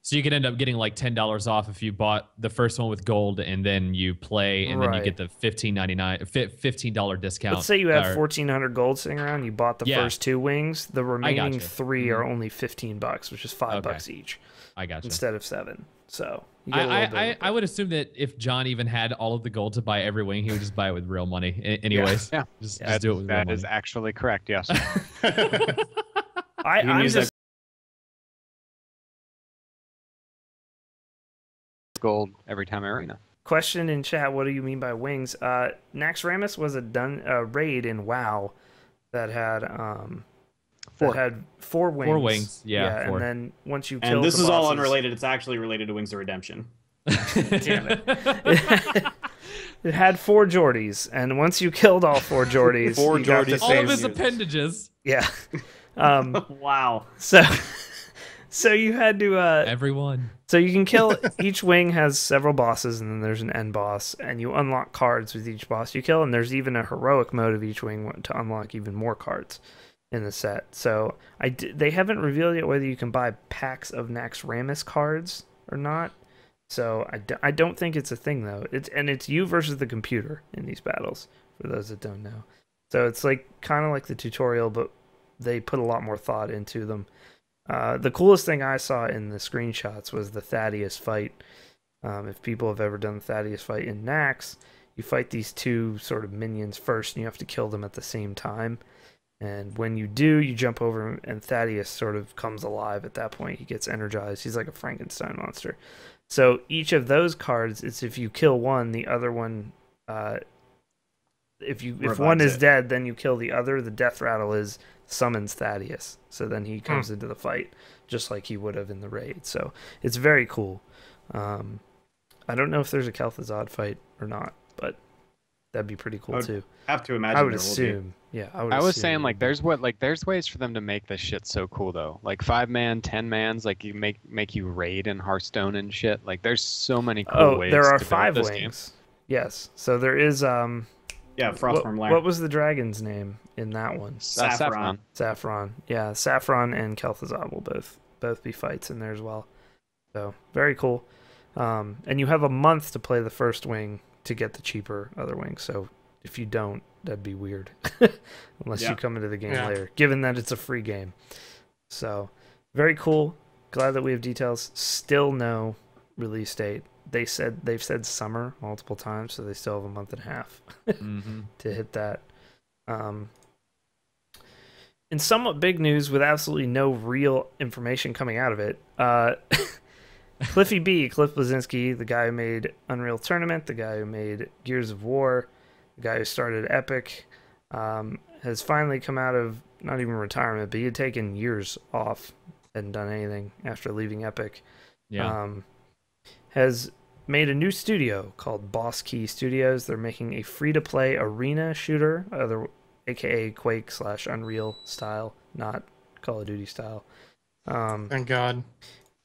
So you could end up getting like $10 off if you bought the first one with gold, and then you play, and then you get the $15 discount. Let's say you have 1,400 gold sitting around. You bought the first 2 wings. The remaining 3 are only $15, which is $5 each. I got you. Instead of 7. So you get a little bit. I would assume that if John even had all of the gold to buy every wing, he would just buy it with real money. Anyways, just do it with real money. That is actually correct. Yes. I'm just. Gold every time arena. Question in chat: what do you mean by wings? Naxxramas was a raid in WoW that had 4 wings. 4 wings, yeah 4. And then once you killed and this the is all bosses- unrelated. It's actually related to Wings of Redemption. Damn it! It had 4 Geordies, and once you killed all 4 Geordies, 4 you got the Geordies. All same of his unit. appendages. Yeah. Wow. So you had to Everyone. So you can kill each wing has several bosses, and then there's an end boss, and you unlock cards with each boss you kill, and there's even a heroic mode of each wing to unlock even more cards in the set. So they haven't revealed yet whether you can buy packs of Naxxramas cards or not. So I don't think it's a thing though. It's you versus the computer in these battles, for those that don't know. So it's like kind of like the tutorial, but they put a lot more thought into them. The coolest thing I saw in the screenshots was the Thaddeus fight. If people have ever done the Thaddeus fight in Nax, you fight these 2 sort of minions first, and you have to kill them at the same time. And when you do, you jump over him, and Thaddeus sort of comes alive at that point. He gets energized. He's like a Frankenstein monster. So each of those cards, it's if you kill one, the other one... if one is dead, then you kill the other. The death rattle summons Thaddeus, so then he comes into the fight just like he would have in the raid. So it's very cool. I don't know if there's a Kel'Thuzad fight or not, but that'd be pretty cool too. Have to imagine. I would assume. Yeah, I was saying there's ways for them to make this shit so cool though. Like 5-man, 10-mans, like you make you raid in Hearthstone and shit. Like there's so many cool ways. There are to 5 build this wings. Yes. So there is Frostform Lair. What was the dragon's name in that one? Saffron. Saffron. Yeah, Saffron and Kel'Thuzad will both be fights in there as well. So very cool. And you have a month to play the first wing to get the cheaper other wing. So if you don't, that'd be weird. Unless you come into the game later, given that it's a free game. So very cool. Glad that we have details. Still no release date. they've said summer multiple times, so they still have a month and a half to hit that. In somewhat big news with absolutely no real information coming out of it, Cliffy B, Cliff Bleszinski, the guy who made Unreal Tournament, the guy who made Gears of War, the guy who started Epic, has finally come out of not even retirement, but he had taken years off, hadn't done anything after leaving Epic. Yeah. Has made a new studio called Boss Key Studios. They're making a free-to-play arena shooter, aka Quake/Unreal style, not Call of Duty style. Thank God.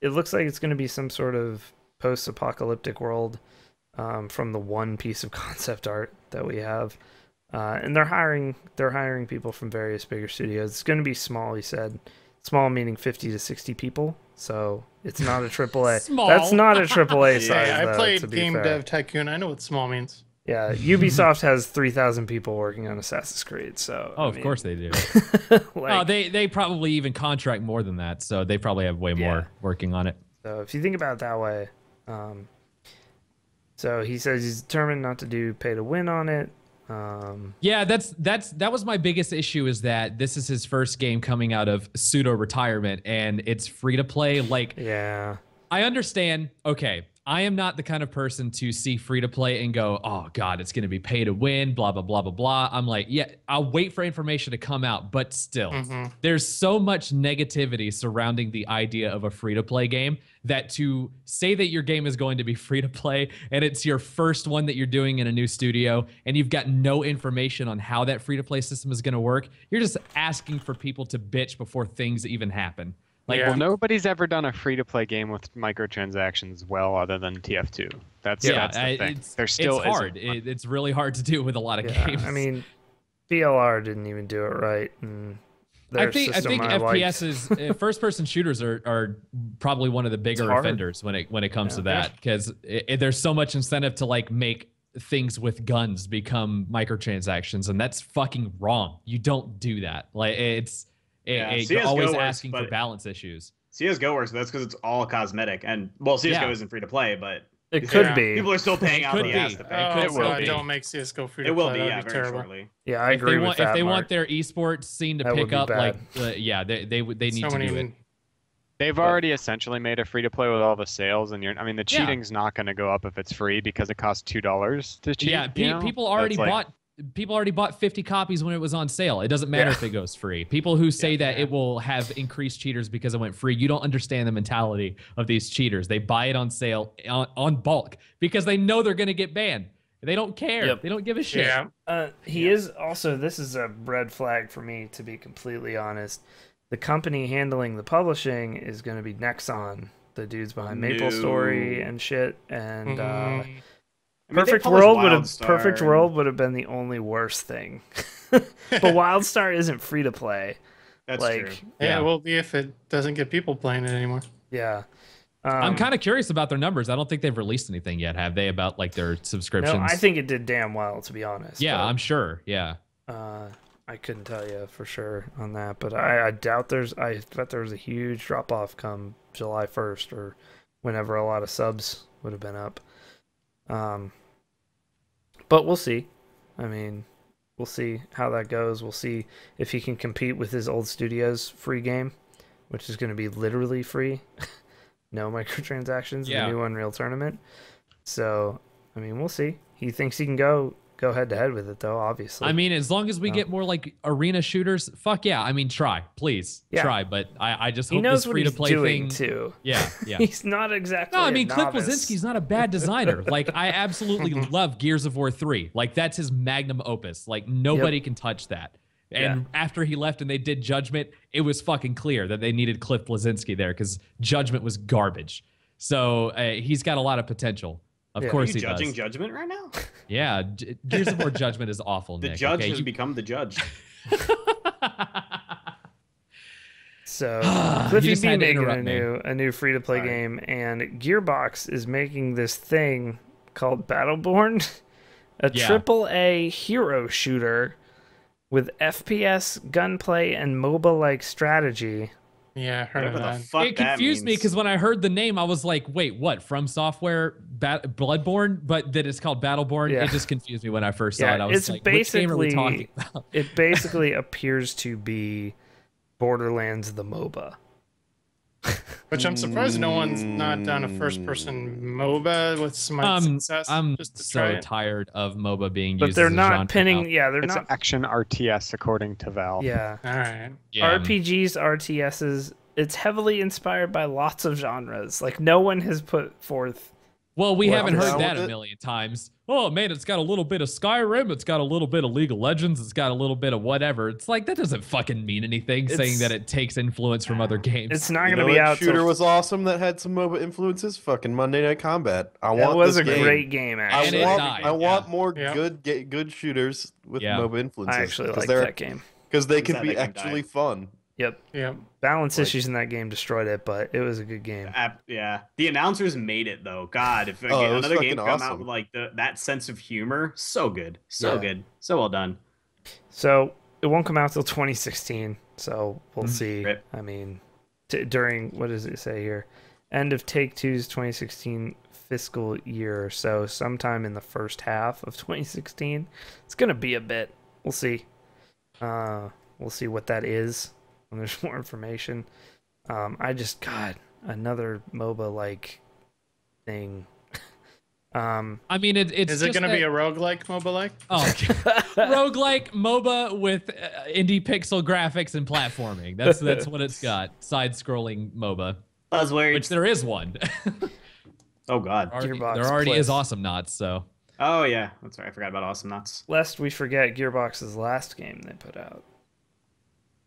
It looks like it's going to be some sort of post-apocalyptic world from the one piece of concept art that we have. And they're hiring people from various bigger studios. It's going to be small, he said. Small meaning 50 to 60 people. So it's not a AAA. Small. That's not a AAA size. Yeah, I though, played to be Game fair. Dev Tycoon. I know what small means. Yeah, Ubisoft has 3,000 people working on Assassin's Creed. So Oh, of course they do. like, they probably even contract more than that, so they probably have way more working on it. So if you think about it that way, so he says he's determined not to do pay to win on it. Yeah, that was my biggest issue, is that this is his first game coming out of pseudo retirement and it's free to play. Like, yeah, I understand. Okay, I am not the kind of person to see free to play and go, oh God, it's going to be pay to win, blah, blah, blah, blah, blah. I'm like, yeah, I'll wait for information to come out. But still, there's so much negativity surrounding the idea of a free to play game that to say that your game is going to be free to play and it's your first one that you're doing in a new studio and you've got no information on how that free to play system is going to work, you're just asking for people to bitch before things even happen. Like, well, nobody's ever done a free-to-play game with microtransactions well, other than TF2. That's the thing. There still it's hard. It's really hard to do with a lot of games. I mean, BLR didn't even do it right. And I think FPS's first-person shooters are probably one of the bigger offenders when it comes to that, because there's so much incentive to like make things with guns become microtransactions, and that's fucking wrong. You don't do that. Like you're always asking for balance issues. CSGO works, but that's because it's all cosmetic. And, well, CSGO isn't free to play, but it could be. People are still paying out the ass to pay. It will be. Don't make CSGO free to play. It will be, That'd very terrible. shortly. Yeah, I agree with that. If they Mark. want their esports scene to pick up, like, they need to do it. They've already essentially made a free to play with all the sales, and the cheating's not going to go up if it's free because it costs $2 to cheat. Yeah, people already bought 50 copies when it was on sale. It doesn't matter if it goes free. People who say that it will have increased cheaters because it went free, you don't understand the mentality of these cheaters. They buy it on sale on bulk because they know they're going to get banned. They don't care. Yep. They don't give a shit. Yeah. He is also, this is a red flag for me, to be completely honest. The company handling the publishing is going to be Nexon, the dudes behind MapleStory and shit. And Perfect World would have been the only worst thing. But WildStar isn't free to play. That's like, true. Yeah, it will be if it doesn't get people playing it anymore. Yeah. I'm kind of curious about their numbers. I don't think they've released anything yet, have they, about like their subscriptions? No, I think it did damn well, to be honest. Yeah, but, I'm sure. Yeah. I couldn't tell you for sure on that, but I doubt I bet there's a huge drop off come July 1st or whenever a lot of subs would have been up. But we'll see. I mean, we'll see how that goes. We'll see if he can compete with his old studio's free game, which is going to be literally free. No microtransactions in the new Unreal Tournament. So, I mean, we'll see. He thinks he can go head to head with it, though, obviously. I mean, as long as we get more like arena shooters, fuck yeah. I mean, try, please. Try. But I just hope this free to play thing too. Yeah. He's not exactly. No, I mean, Cliff Bleszinski's not a bad designer. Like, I absolutely love Gears of War 3. Like, that's his magnum opus. Like, nobody can touch that. And after he left and they did Judgment, it was fucking clear that they needed Cliff Bleszinski there because Judgment was garbage. So he's got a lot of potential. Of course he does. Are you judging Judgment right now? Yeah, Gears of War Judgment is awful, The Nick. judge has become the judge. So Cliffy B making a new free-to-play game, and Gearbox is making this thing called Battleborn, a AAA hero shooter with FPS, gunplay, and MOBA-like strategy Yeah, I heard of Whatever the that. fuck It that confused me means. because when I heard the name, I was like, wait, what? From Software Bloodborne, but that it's called Battleborn. Yeah. It just confused me when I first saw it. I was it's like, which game are we basically talking about? it basically appears to be Borderlands the MOBA. Which I'm surprised no one's not done a first-person MOBA with some success. I'm just to so try it. tired of MOBA being But used they're as a not genre pinning. now. Yeah, they're It's not. action RTS according to Valve. Yeah, All right. Yeah. RPGs, RTSs. It's heavily inspired by lots of genres. Like no one has put forth. Well, we Well, haven't I'm heard down that with a it. million times. Oh man, it's got a little bit of Skyrim, it's got a little bit of League of Legends, it's got a little bit of whatever. It's like that doesn't fucking mean anything. Saying that it takes influence from other games. It's not You going know to be what out. shooter till, was awesome that had some MOBA influences? Fucking Monday Night Combat. I that want was this a game. great game. I And Actually, it want, died, I want yeah. more Yeah. good shooters with Yeah. MOBA influences. I actually 'cause like they're- that game. because they I'm can sad be that game actually died. fun. Yep. Yeah. Balance Like- issues in that game destroyed it, but it was a good game. Yeah, the announcers made it though. God, if Oh, it was another game fucking come out awesome. with like that sense of humor, so good, so Yeah. good, so well done. So it won't come out till 2016. So we'll see. Rip. I mean, during what does it say here? End of Take-Two's 2016 fiscal year. So sometime in the first half of 2016. It's gonna be a bit. We'll see. We'll see what that is when there's more information. God, another MOBA like thing. I mean, it's Is it just going to that- be a roguelike MOBA-like? Oh, roguelike MOBA with indie pixel graphics and platforming. That's what it's got. Side-scrolling MOBA, Buzzwords. which there is one. Oh God. Gearbox there already is Bliss. Awesome Knots, so Oh yeah, that's right. I forgot about Awesome Knots. Lest we forget Gearbox's last game they put out.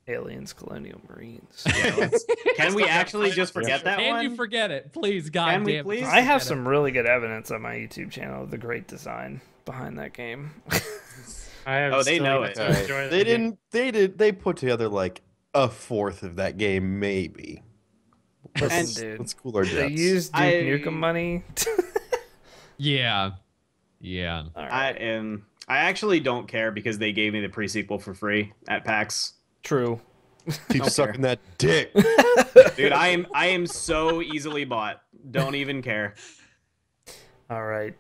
Aliens Colonial Marines. Can we actually just forget that can one? you forget it, please? God Can we damn it. please? I have some really good evidence on my YouTube channel of the great design behind that game. I have Oh, they still know yet it. to Alright. enjoy They the game. didn't. They put together like a fourth of that game, maybe. Listen, dude. Let's cool our jets. They used Duke I- Nukem money. Yeah. All I right. am. I actually don't care because they gave me the pre-sequel for free at PAX. True. Keep Don't sucking that dick. Dude, I am so easily bought. Don't even care. All right.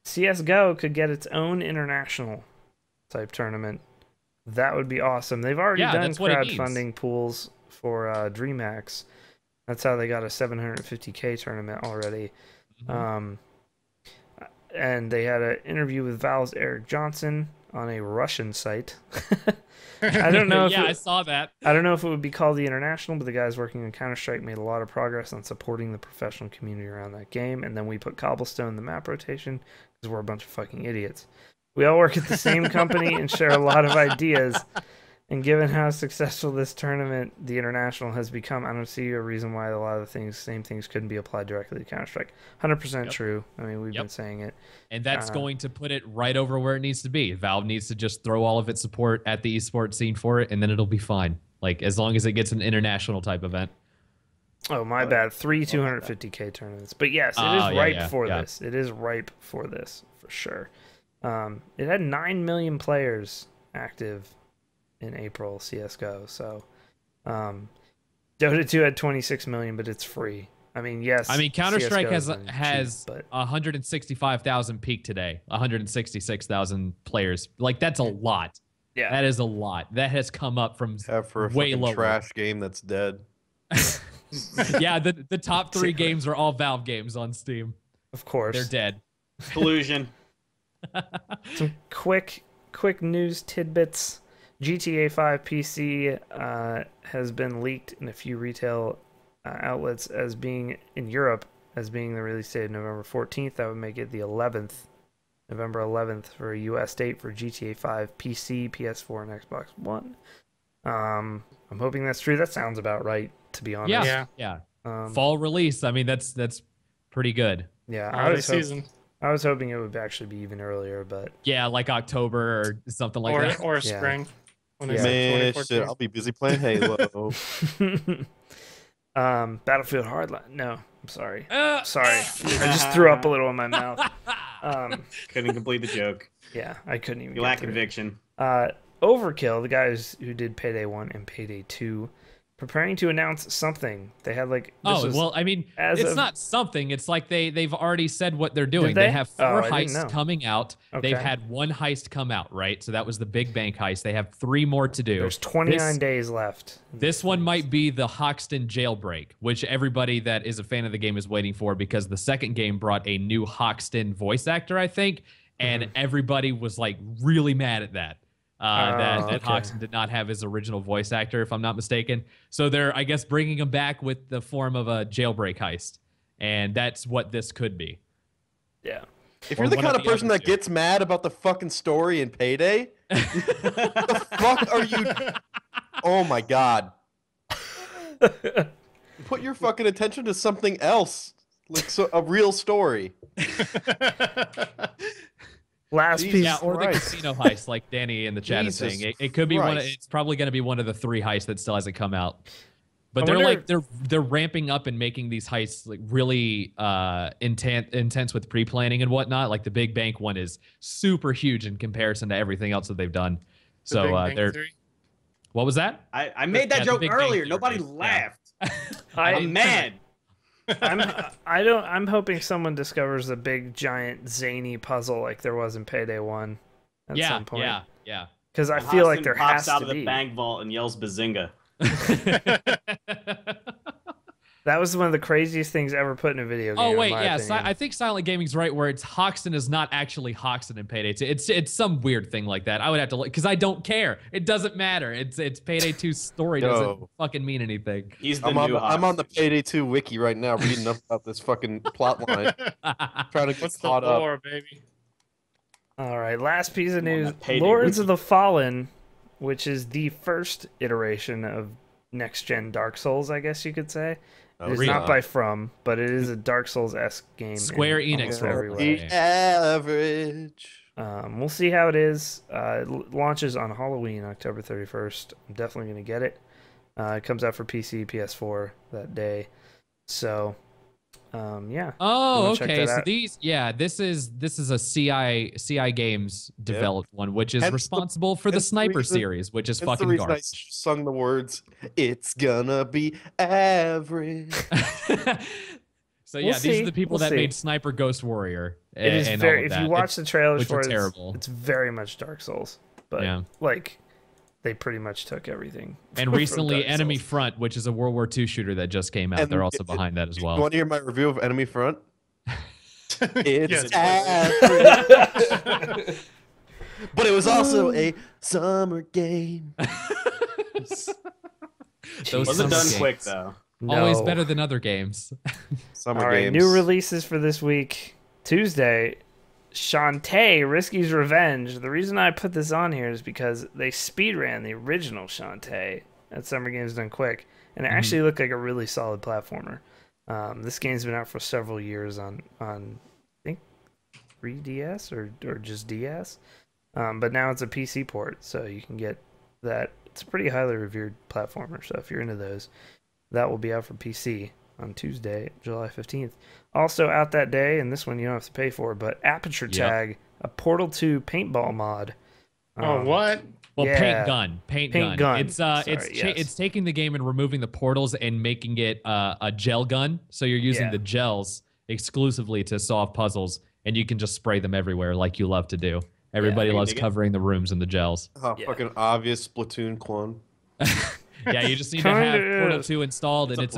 CS:GO could get its own international type tournament. That would be awesome. They've already Yeah, done that's what it means. crowdfunding pools for DreamHack. That's how they got a 750K tournament already. Mm-hmm. And they had an interview with Valve's Eric Johnson on a Russian site. I don't know if Yeah, I it, saw that. I don't know if it would be called the International, but the guys working on Counter-Strike made a lot of progress on supporting the professional community around that game. And then we put Cobblestone in the map rotation because we're a bunch of fucking idiots. We all work at the same company and share a lot of ideas. And given how successful this tournament, the International, has become, I don't see a reason why a lot of the same things couldn't be applied directly to Counter-Strike. 100% Yep. true. I mean, we've Yep. been saying it. And that's going to put it right over where it needs to be. Valve needs to just throw all of its support at the esports scene for it, and then it'll be fine. Like, as long as it gets an international type event. Oh, my bad. 3 250K tournaments. But yes, it is ripe for this. It is ripe for this, for sure. It had 9 million players active in April, CSGO. So, Dota 2 had 26 million, but it's free. I mean, yes. I mean, Counter-Strike CS:GO has cheap, but 165,000 peak today, 166,000 players. Like, that's a lot. yeah. That is a lot. That has come up from Have for a way fucking lower. trash game that's dead. Yeah, the top 3 games are all Valve games on Steam. Of course. They're dead. Collusion. Some quick news tidbits. GTA 5 PC has been leaked in a few retail outlets as being in Europe as being the release date of November 14th. That would make it the 11th, November 11th for a US date for GTA 5 PC, PS4, and Xbox One. I'm hoping that's true. That sounds about right, to be honest. Yeah. Um, Fall release. I mean, that's pretty good. yeah. Holiday season. I was hoping it would actually be even earlier, but Yeah, like October or something like that. Or Yeah. spring. When they Yeah. said Man, 2014. shit, I'll be busy playing Halo. Battlefield Hardline. No, I'm sorry. Uh, Sorry. I just threw up a little in my mouth. Couldn't complete the joke. Yeah, I couldn't even You get lack through it. conviction. Overkill, the guys who did Payday 1 and Payday 2, preparing to announce something. They had like well, I mean, it's not something. It's like they've already said what they're doing. They have 4 heists coming out. Okay. They've had 1 heist come out, right? So that was the big bank heist. They have 3 more to do. There's 29 days left. This one might be the Hoxton jailbreak, which everybody that is a fan of the game is waiting for, because the second game brought a new Hoxton voice actor, I think, and everybody was like really mad at that. That Hoxton did not have his original voice actor, if I'm not mistaken. So they're, I guess, bringing him back with the form of a jailbreak heist, and that's what this could be. Yeah. If you're the kind of person that gets mad about the fucking story in Payday, what the fuck are you? Oh my god! Put your fucking attention to something else, like a real story. Last piece, or the casino heist, like Danny in the chat is saying. It could be one. It's probably going to be one of the 3 heists that still hasn't come out. But they're ramping up and making these heists like really intense with pre-planning and whatnot. Like the Big Bank one is super huge in comparison to everything else that they've done. So they're. What was that? I made that joke earlier. Nobody laughed. I'm mad. I'm hoping someone discovers a big giant zany puzzle like there was in Payday 1 at some point. Yeah. Because I feel like there has to be. Pops out of the bank vault and yells "Bazinga." That was one of the craziest things ever put in a video game. Oh wait, I think Silent Gaming's right, where it's Hoxton is not actually Hoxton in Payday 2. It's some weird thing like that. I would have to look, because I don't care. It doesn't matter. It's Payday 2's story doesn't fucking mean anything. I'm on the Payday 2 wiki right now, reading up about this fucking plot line. Trying to get caught up. Baby? All right, last piece of news: Lords of the Fallen, which is the first iteration of next-gen Dark Souls, I guess you could say. It is not by From, but it is a Dark Souls-esque game. Square Enix. The average. We'll see how it is. It launches on Halloween, October 31st. I'm definitely going to get it. It comes out for PC, PS4 that day. So, yeah. Oh, okay. So this is a CI Games developed one, which is responsible for the Sniper series, which is fucking garbage. I sung the words, "It's gonna be average." So these are the people that made Sniper Ghost Warrior. It is very. If you watch the trailers for it, terrible. It's very much Dark Souls, but like they pretty much took everything. And recently, Enemy Front, which is a World War II shooter that just came out, they're also behind that as well. You want to hear my review of Enemy Front? It's average. But it was also a summer game. Wasn't done quick though. Always better than other games. Summer games. New releases for this week. Tuesday, Shantae, Risky's Revenge. The reason I put this on here is because they speedran the original Shantae at Summer Games Done Quick, and it actually looked like a really solid platformer. This game's been out for several years on I think 3DS or just DS, but now it's a PC port, so you can get that. It's a pretty highly revered platformer, so if you're into those, that will be out for PC on Tuesday, July 15th. Also out that day, and this one you don't have to pay for, but Aperture Tag, a Portal 2 paintball mod. What? Well, Paint Gun. It's taking the game and removing the portals and making it a gel gun. So you're using the gels exclusively to solve puzzles, and you can just spray them everywhere like you love to do. Everybody loves covering the rooms in the gels. Oh, fucking obvious Splatoon clone. Yeah, you just need to have Portal 2 installed, and it's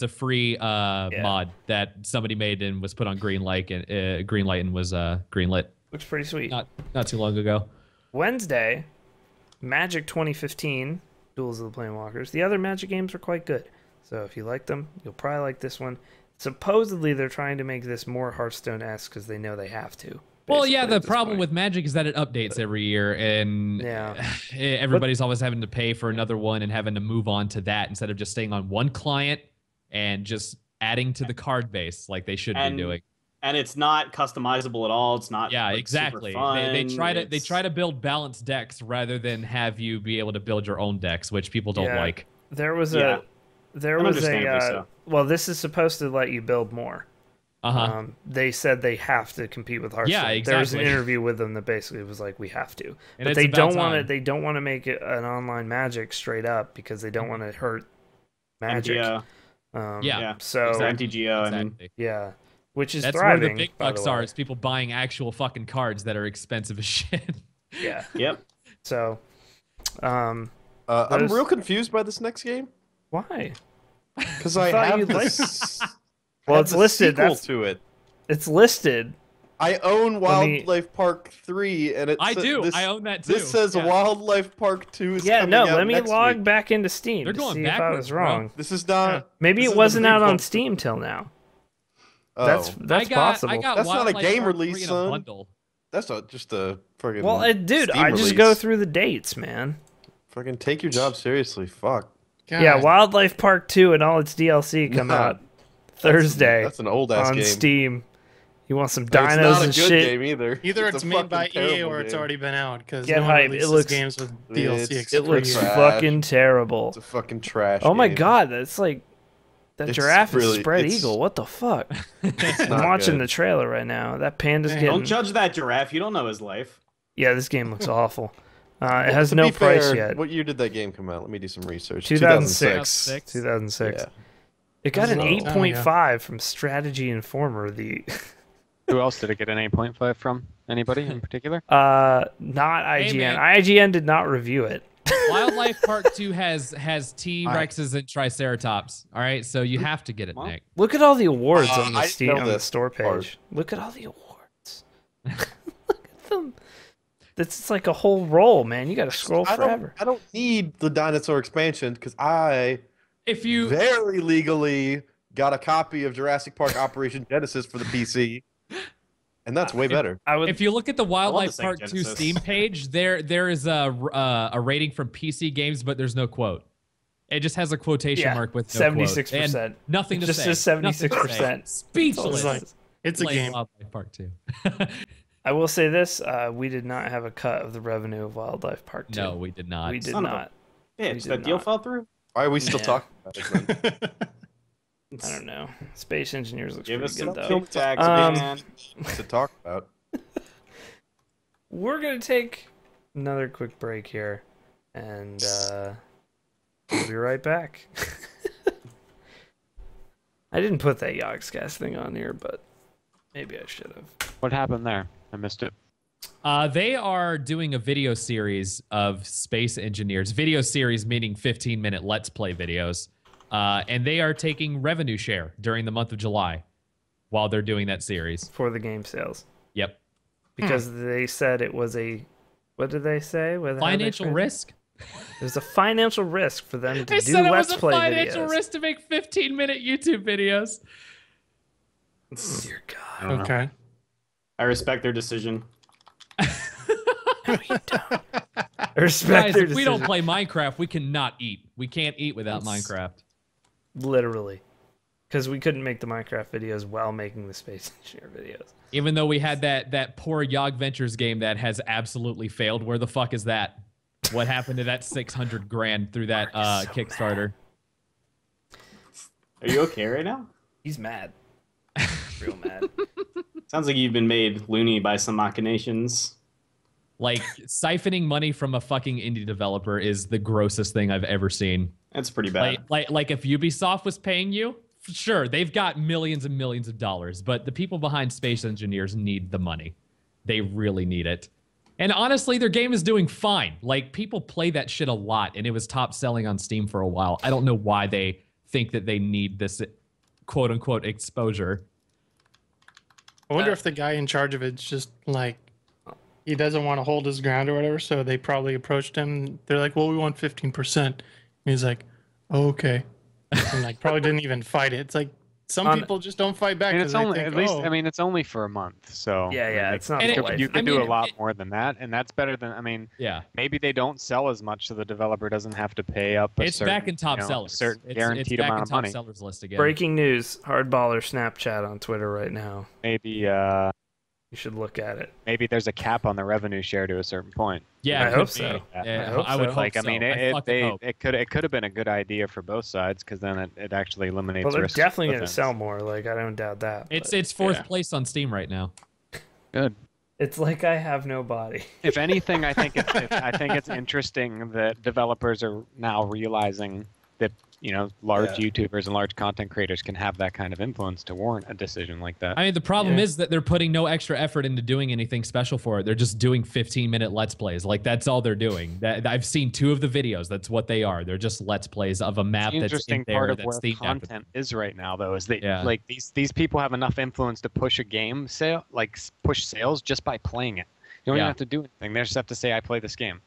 a free mod that somebody made and was put on Greenlight and was greenlit. Looks pretty sweet. Not too long ago. Wednesday, Magic 2015, Duels of the Planewalkers. The other Magic games were quite good, so if you like them, you'll probably like this one. Supposedly, they're trying to make this more Hearthstone-esque because they know they have to. Well, yeah, the problem with Magic is that it updates every year, and everybody's always having to pay for another one and having to move on to that instead of just staying on one client and just adding to the card base like they should be doing. And it's not customizable at all. It's not exactly. Super fun. They try to build balanced decks rather than have you be able to build your own decks, which people don't like. Well, this is supposed to let you build more. They said they have to compete with Hearthstone. Yeah, exactly. There was an interview with them that basically was like, we have to. And but they don't want to. They don't want to make it an online Magic straight up because they don't want to hurt Magic. MTGO. So MTGO. Exactly. Yeah, which is that's thriving. Where the big bucks are. Is people buying actual fucking cards that are expensive as shit. Yeah. Yep. So, I'm real confused by this next game. Why? Because I have this. Well, it's listed. That's to it. It's listed. I own Wildlife Park 3, and I do. I own that too. This says Wildlife Park 2 is coming no. out Let me next log week. back into Steam. They're to going see backwards, if I was wrong. bro. This is not. Maybe it wasn't out on Steam till now. Oh. That's possible. I got That's not a Wildlife game Park release, 3 in a son. bundle. That's not just a fucking. Well, dude, Steam I just release. go through the dates, man. Fucking take your job seriously. Fuck. God. Yeah, Wildlife Park 2 and all its DLC come out Thursday. That's an old ass on game. Steam. You want some And dinos it's not a and good shit? game either. Either it's a made by fucking EA terrible or it's game. already been out because Get no one hype. It releases looks- games with DLC It's- except It for looks EA. trash. fucking terrible. It's a fucking trash. Oh my game. god, that's like that It's giraffe is really- spread it's- eagle. What the fuck? It's I'm not watching good. the trailer right now. That panda's Dang. getting. Don't judge that giraffe. You don't know his life. Yeah, this game looks awful. It Well, has to no be price fair, yet. What year did that game come out? Let me do some research. 2006. 2006. Yeah. It got an Oh, 8.5 from Strategy Informer. The Who else did it get an 8.5 from? Anybody in particular? not IGN. man. IGN did not review it. Wildlife Park 2 has Alright. T-Rexes and Triceratops. All right, so you have to get it, Well, Nick. Look at all the awards on the I Steam know on the this store page. part. Look at all the awards. Look at them. That's like a whole roll, man. You got to scroll forever. I don't need the dinosaur expansion because I If you very legally got a copy of Jurassic Park Operation Genesis for the PC, and that's way better. I would. If you look at the Wildlife Sega Park 2 Genesis. Steam page, there is a rating from PC Games, but there's no quote. It just has a quotation mark with no 76%. quote. And nothing to Just say. says Nothing to say. 76%. Speechless. Like, it's a Play game. Wildlife Park 2. I will say this: we did not have a cut of the revenue of Wildlife Park 2. No, we did not. we did Son of a not. Bitch, did that deal not. fell through. Why are we still Yeah. talking about it then? I don't know. Space Engineers looks Give pretty us good some though. Tic Tacs, Um, man. to talk about. We're gonna take another quick break here, and we'll be right back. I didn't put that Yogscast thing on here, but maybe I should have. What happened there? I missed it. They are doing a video series of space engineers. Video series meaning 15-minute Let's Play videos. And they are taking revenue share during the month of July while they're doing that series. For the game sales. Yep. Because they said it was a, what did they say? Financial risk? There's a financial risk for them to They do said it Let's was a Play financial videos. risk to make 15-minute YouTube videos. Dear God. I don't know. Okay. I respect their decision. No, you don't. I respect Guys, their if we don't decision. play Minecraft, we cannot eat. We can't eat without Minecraft. Literally. Because we couldn't make the Minecraft videos while making the Space Engineer videos. Even though we had that poor Yog Ventures game that has absolutely failed. Where the fuck is that? What happened to that 600 grand through that Mark is so Kickstarter? Are you okay right now? He's mad. Real mad. Sounds like you've been made loony by some machinations. Like, siphoning money from a fucking indie developer is the grossest thing I've ever seen. That's pretty bad. Like if Ubisoft was paying you, sure, they've got millions and millions of dollars, but the people behind Space Engineers need the money. They really need it. And honestly, their game is doing fine. Like, people play that shit a lot, and it was top selling on Steam for a while. I don't know why they think that they need this quote-unquote exposure. I wonder if the guy in charge of it's just like he doesn't want to hold his ground or whatever. So they probably approached him. They're like, "Well, we want 15%." And he's like, "Oh, okay," and like probably didn't even fight it. It's like some people just don't fight back. And 'cause it's they only think, at least. "Oh." I mean, it's only for a month, so Yeah, yeah, it's not And the it- life. You I could do mean, a lot more than that, and that's better than. I mean, Yeah. maybe they don't sell as much, so the developer doesn't have to pay up. A It's certain, back in top you know, sellers. certain It's guaranteed back amount in of top money. sellers list again. Breaking news. Hardballer Snapchat on Twitter right now. Maybe you should look at it. Maybe there's a cap on the revenue share to a certain point. Yeah, I hope so. Yeah, I would hope hope I so. mean, it could have been a good idea for both sides because then it actually eliminates. Well, they're risk definitely both going to ends. sell more. Like, I don't doubt that. It's fourth place on Steam right now. Good. It's like I have no body. If anything, I think it's interesting that developers are now realizing that large YouTubers and large content creators can have that kind of influence to warrant a decision like that. I mean, the problem is that they're putting no extra effort into doing anything special for it. They're just doing 15-minute Let's Plays. Like, that's all they're doing. I've seen 2 of the videos. That's what they are. They're just Let's Plays of a map The that's interesting in there. part of That's where themed after content is right now, though, is that like these people have enough influence to push a game sale, like push sales just by playing it. You don't even have to do anything. They just have to say, "I play this game."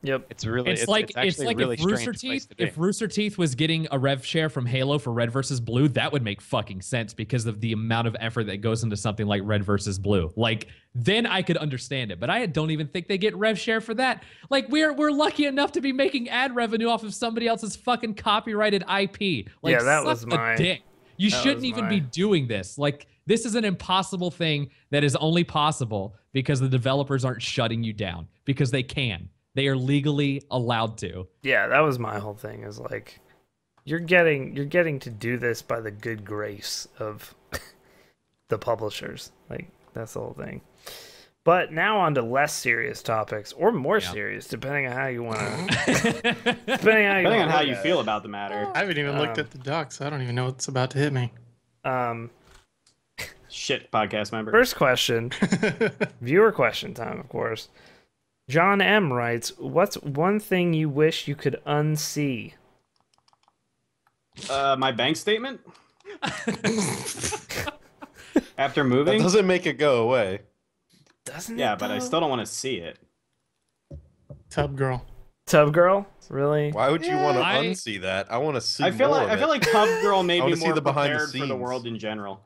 Yep. It's really it's like really if Rooster Teeth was getting a rev share from Halo for Red versus Blue, that would make fucking sense because of the amount of effort that goes into something like Red versus Blue. Like, then I could understand it, but I don't even think they get rev share for that. Like, we're lucky enough to be making ad revenue off of somebody else's fucking copyrighted IP. Like, Yeah, that was suck a mine. dick. You That shouldn't was even mine. be doing this. Like, this is an impossible thing that is only possible because the developers aren't shutting you down because they can. They are legally allowed to. Yeah, that was my whole thing. Is like, you're getting to do this by the good grace of the publishers. Like, that's the whole thing. But now on to less serious topics, or more serious, depending on how you want to. depending on how you feel about the matter. I haven't even looked at the docs. I don't even know what's about to hit me. Shit, podcast member. First question, viewer question time, of course. John M writes, "What's one thing you wish you could unsee?" My bank statement. After moving. That doesn't make it go away. Doesn't it? Yeah, but I though? still don't want to see it. Tub girl. Tub girl, really? Why would you want to I- unsee that? I want to see. I feel more like of it. Tub Girl made I me wanna see more the behind the prepared for the scenes. world in general.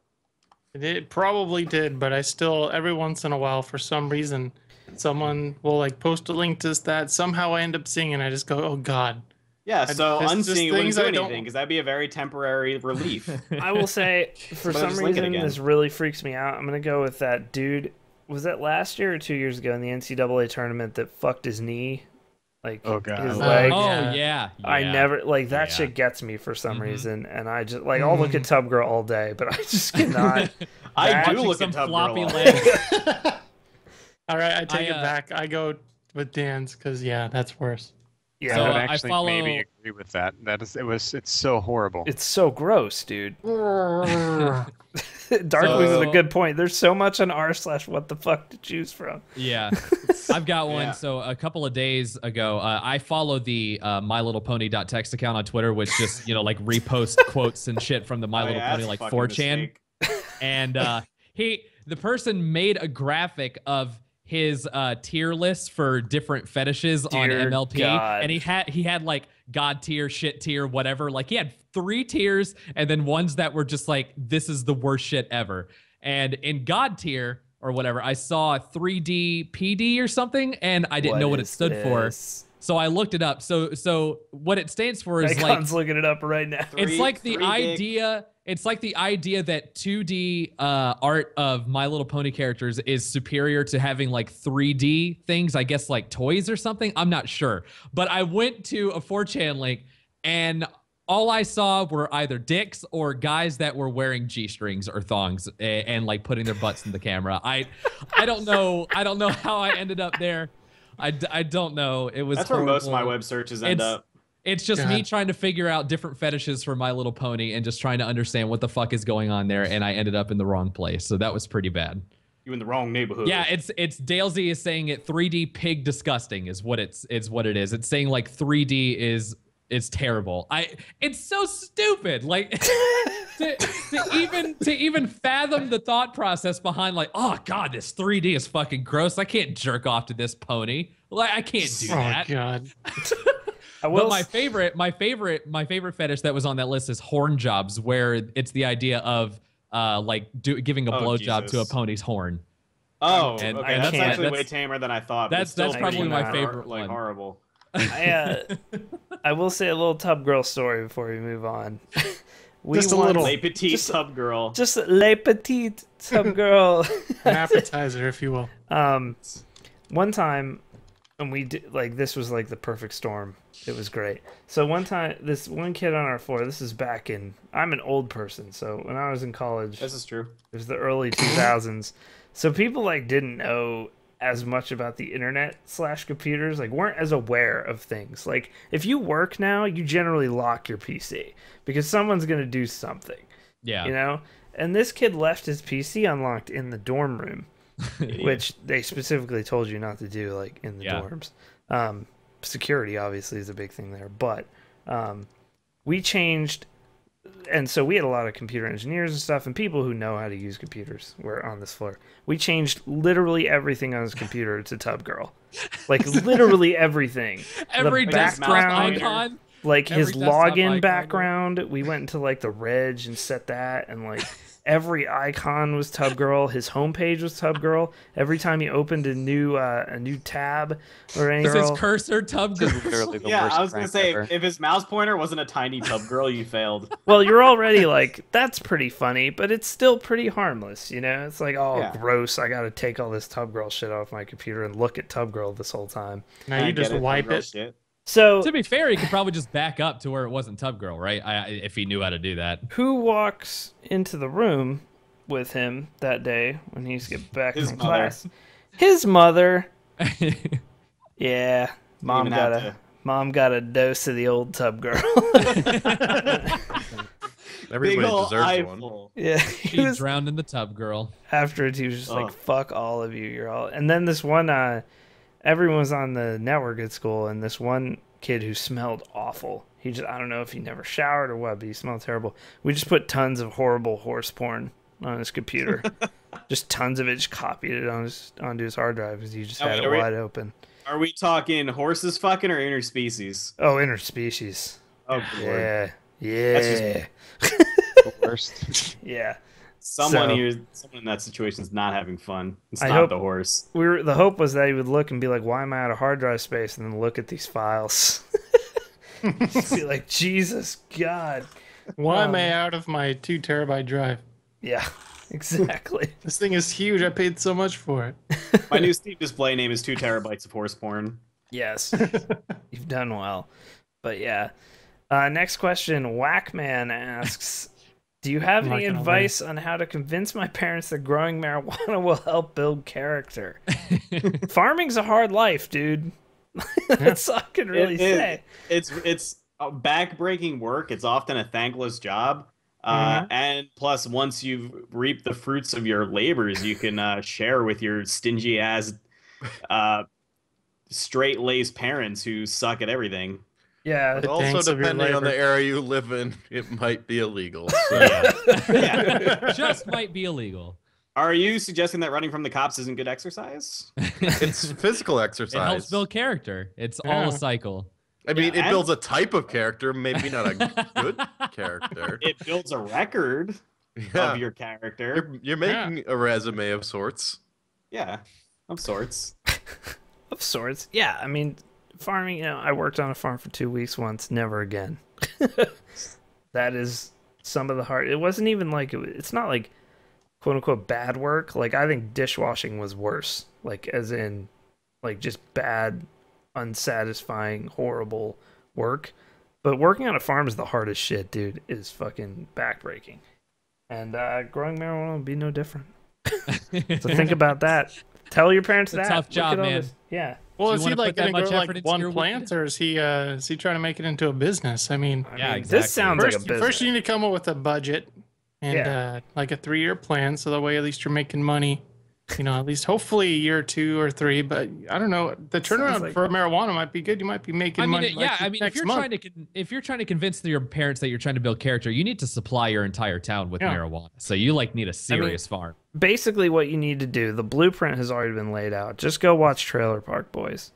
It probably did, but I still, every once in a while, for some reason, someone will like post a link to that. Somehow I end up seeing it and I just go, oh God. Yeah, so There's just unseeing wouldn't things do I don't- anything because that'd be a very temporary relief. I will say, for But some just link it reason, again. this really freaks me out. I'm going to go with that dude. Was that last year or 2 years ago in the NCAA tournament that fucked his knee? Like, Oh, God. his Oh, leg? Yeah. I never, like, that Yeah. shit gets me for some reason. And I just, like, I'll look at Tub Girl all day, but I just cannot. I do Watching look some at Tub floppy Girl. legs. All right, I take I, it back. I go with Dan's because, yeah, that's worse. Yeah, So, I would I actually follow- maybe agree with that. It's so horrible. it's so gross, dude. Darkwing's is a good point. There's so much on r/what the fuck to choose from. Yeah, I've got one. Yeah. So a couple of days ago, I follow the MyLittlePony.text account on Twitter, which just like repost quotes and shit from the My Little Pony like 4chan. And the person made a graphic of his tier list for different fetishes on Dear MLP, God. and he had like God tier, shit tier, whatever. Like, he had 3 tiers, and then ones that were just like, this is the worst shit ever. And in God tier or whatever, I saw 3D PD or something, and I didn't know what it stood for. So I looked it up. So what it stands for is Icon's looking it up right now. it's like the 3D idea. It's like the idea that 2D art of My Little Pony characters is superior to having like 3D things, I guess like toys or something. I'm not sure. But I went to a 4chan link and all I saw were either dicks or guys that were wearing G-strings or thongs and like putting their butts in the camera. I don't know. I don't know how I ended up there. I don't know. It was That's where most of my horrible. web searches end up. It's just me God. trying to figure out different fetishes for My Little Pony and just trying to understand what the fuck is going on there, and I ended up in the wrong place. So that was pretty bad. You in the wrong neighborhood. Yeah, it's Dalesy is saying it 3D pig disgusting is what it is. It's saying like 3D is terrible. It's so stupid. Like to even fathom the thought process behind like, oh God, this 3D is fucking gross. I can't jerk off to this pony. Like, I can't do that. Oh God. But my favorite fetish that was on that list is horn jobs, where it's the idea of giving a blowjob to a Jesus. pony's horn. Oh, And okay. I That's can't- actually way that's- tamer than I thought. but that's- it's still that's probably pretty my favorite like one. horrible. I will say a little Tub Girl story before we move on. Just a little. Le petite sub girl. Just le petite sub girl. An appetizer, if you will. One time, and we did, like, this was like the perfect storm. It was great. So one time, this one kid on our floor, this is back in, I'm an old person, so when I was in college. This is true. It was the early 2000s. So people, like, didn't know as much about the internet / computers, like, weren't as aware of things. Like, if you work now, you generally lock your PC because someone's going to do something. Yeah. You know? And this kid left his PC unlocked in the dorm room, which they specifically told you not to do, like, in the dorms. Security, obviously, is a big thing there. But we changed... And so we had a lot of computer engineers and stuff, and people who know how to use computers were on this floor. We changed literally everything on his computer to Tub Girl. Like, literally everything. Every background icon. Like, his login background, we went into, like, the reg and set that, and, like, every icon was Tub Girl. His homepage was Tub Girl. Every time he opened a new tab or anything. Is his cursor Tub Girl? Yeah, I was gonna say, if his mouse pointer wasn't a tiny Tub Girl, you failed. Well, you're already like, that's pretty funny, but it's still pretty harmless, you know? It's like, oh, gross, I gotta take all this Tub Girl shit off my computer and look at Tub Girl this whole time. Now you just wipe it. Shit. So, to be fair, he could probably just back up to where it wasn't Tub Girl, right? If he knew how to do that. Who walks into the room with him that day when he's get back from class? His mother. Yeah, mom got a dose of the old Tub Girl. Everybody deserves one. Yeah, he was drowned in the Tub Girl. Afterwards, he was just like, "Fuck all of you, you're all." And then this one, everyone was on the network at school, and this one kid who smelled awful. He just, I don't know if he never showered or what, but he smelled terrible. We just put tons of horrible horse porn on his computer. Just tons of it, just copied it onto his hard drive because he just had it wide open. Are we talking horses fucking or interspecies? Oh, interspecies. Oh, yeah. Yeah. That's just the worst. Yeah. Someone in that situation is not having fun. It's not the horse. The hope was that he would look and be like, why am I out of hard drive space? And then look at these files. Be like, Jesus God. Why am I out of my 2 terabyte drive? Yeah, exactly. This thing is huge. I paid so much for it. My new Steam display name is 2 terabytes of horse porn. Yes. You've done well. But yeah. Next question. Whackman asks, do you have any advice on how to convince my parents that growing marijuana will help build character? Farming's a hard life, dude. That's all I can really say. It's back-breaking work. It's often a thankless job. And plus, once you've reaped the fruits of your labors, you can share with your stingy-ass, straight-laced parents who suck at everything. Yeah. But also, depending on the area you live in, it might be illegal. So. Yeah. Just might be illegal. Are you suggesting that running from the cops isn't good exercise? It's physical exercise. It helps build character. It's all a cycle. I mean, it builds a type of character, maybe not a good character. It builds a record of your character. You're making a resume of sorts. Yeah, of sorts. Of sorts. Yeah, I mean, farming, you know, I worked on a farm for 2 weeks once, never again. That is some of the hard. It wasn't even like, it's not like quote unquote bad work. Like, I think dishwashing was worse. Like, as in, like, just bad, unsatisfying, horrible work. But working on a farm is the hardest shit, dude. It is fucking backbreaking. And growing marijuana would be no different. So think about that. Tell your parents that. Tough job, man. Yeah. Well, is he like going to grow like one plant, or is he trying to make it into a business? I mean, yeah, exactly. This sounds like a business. First, you need to come up with a budget and like a 3-year plan, so that way at least you're making money. You know, at least hopefully a year or 2 or 3. But I don't know. The turnaround for marijuana might be good. You might be making money. If you're trying to convince your parents that you're trying to build character, you need to supply your entire town with marijuana. So you like need a serious farm. Basically, what you need to do, the blueprint has already been laid out. Just go watch Trailer Park Boys.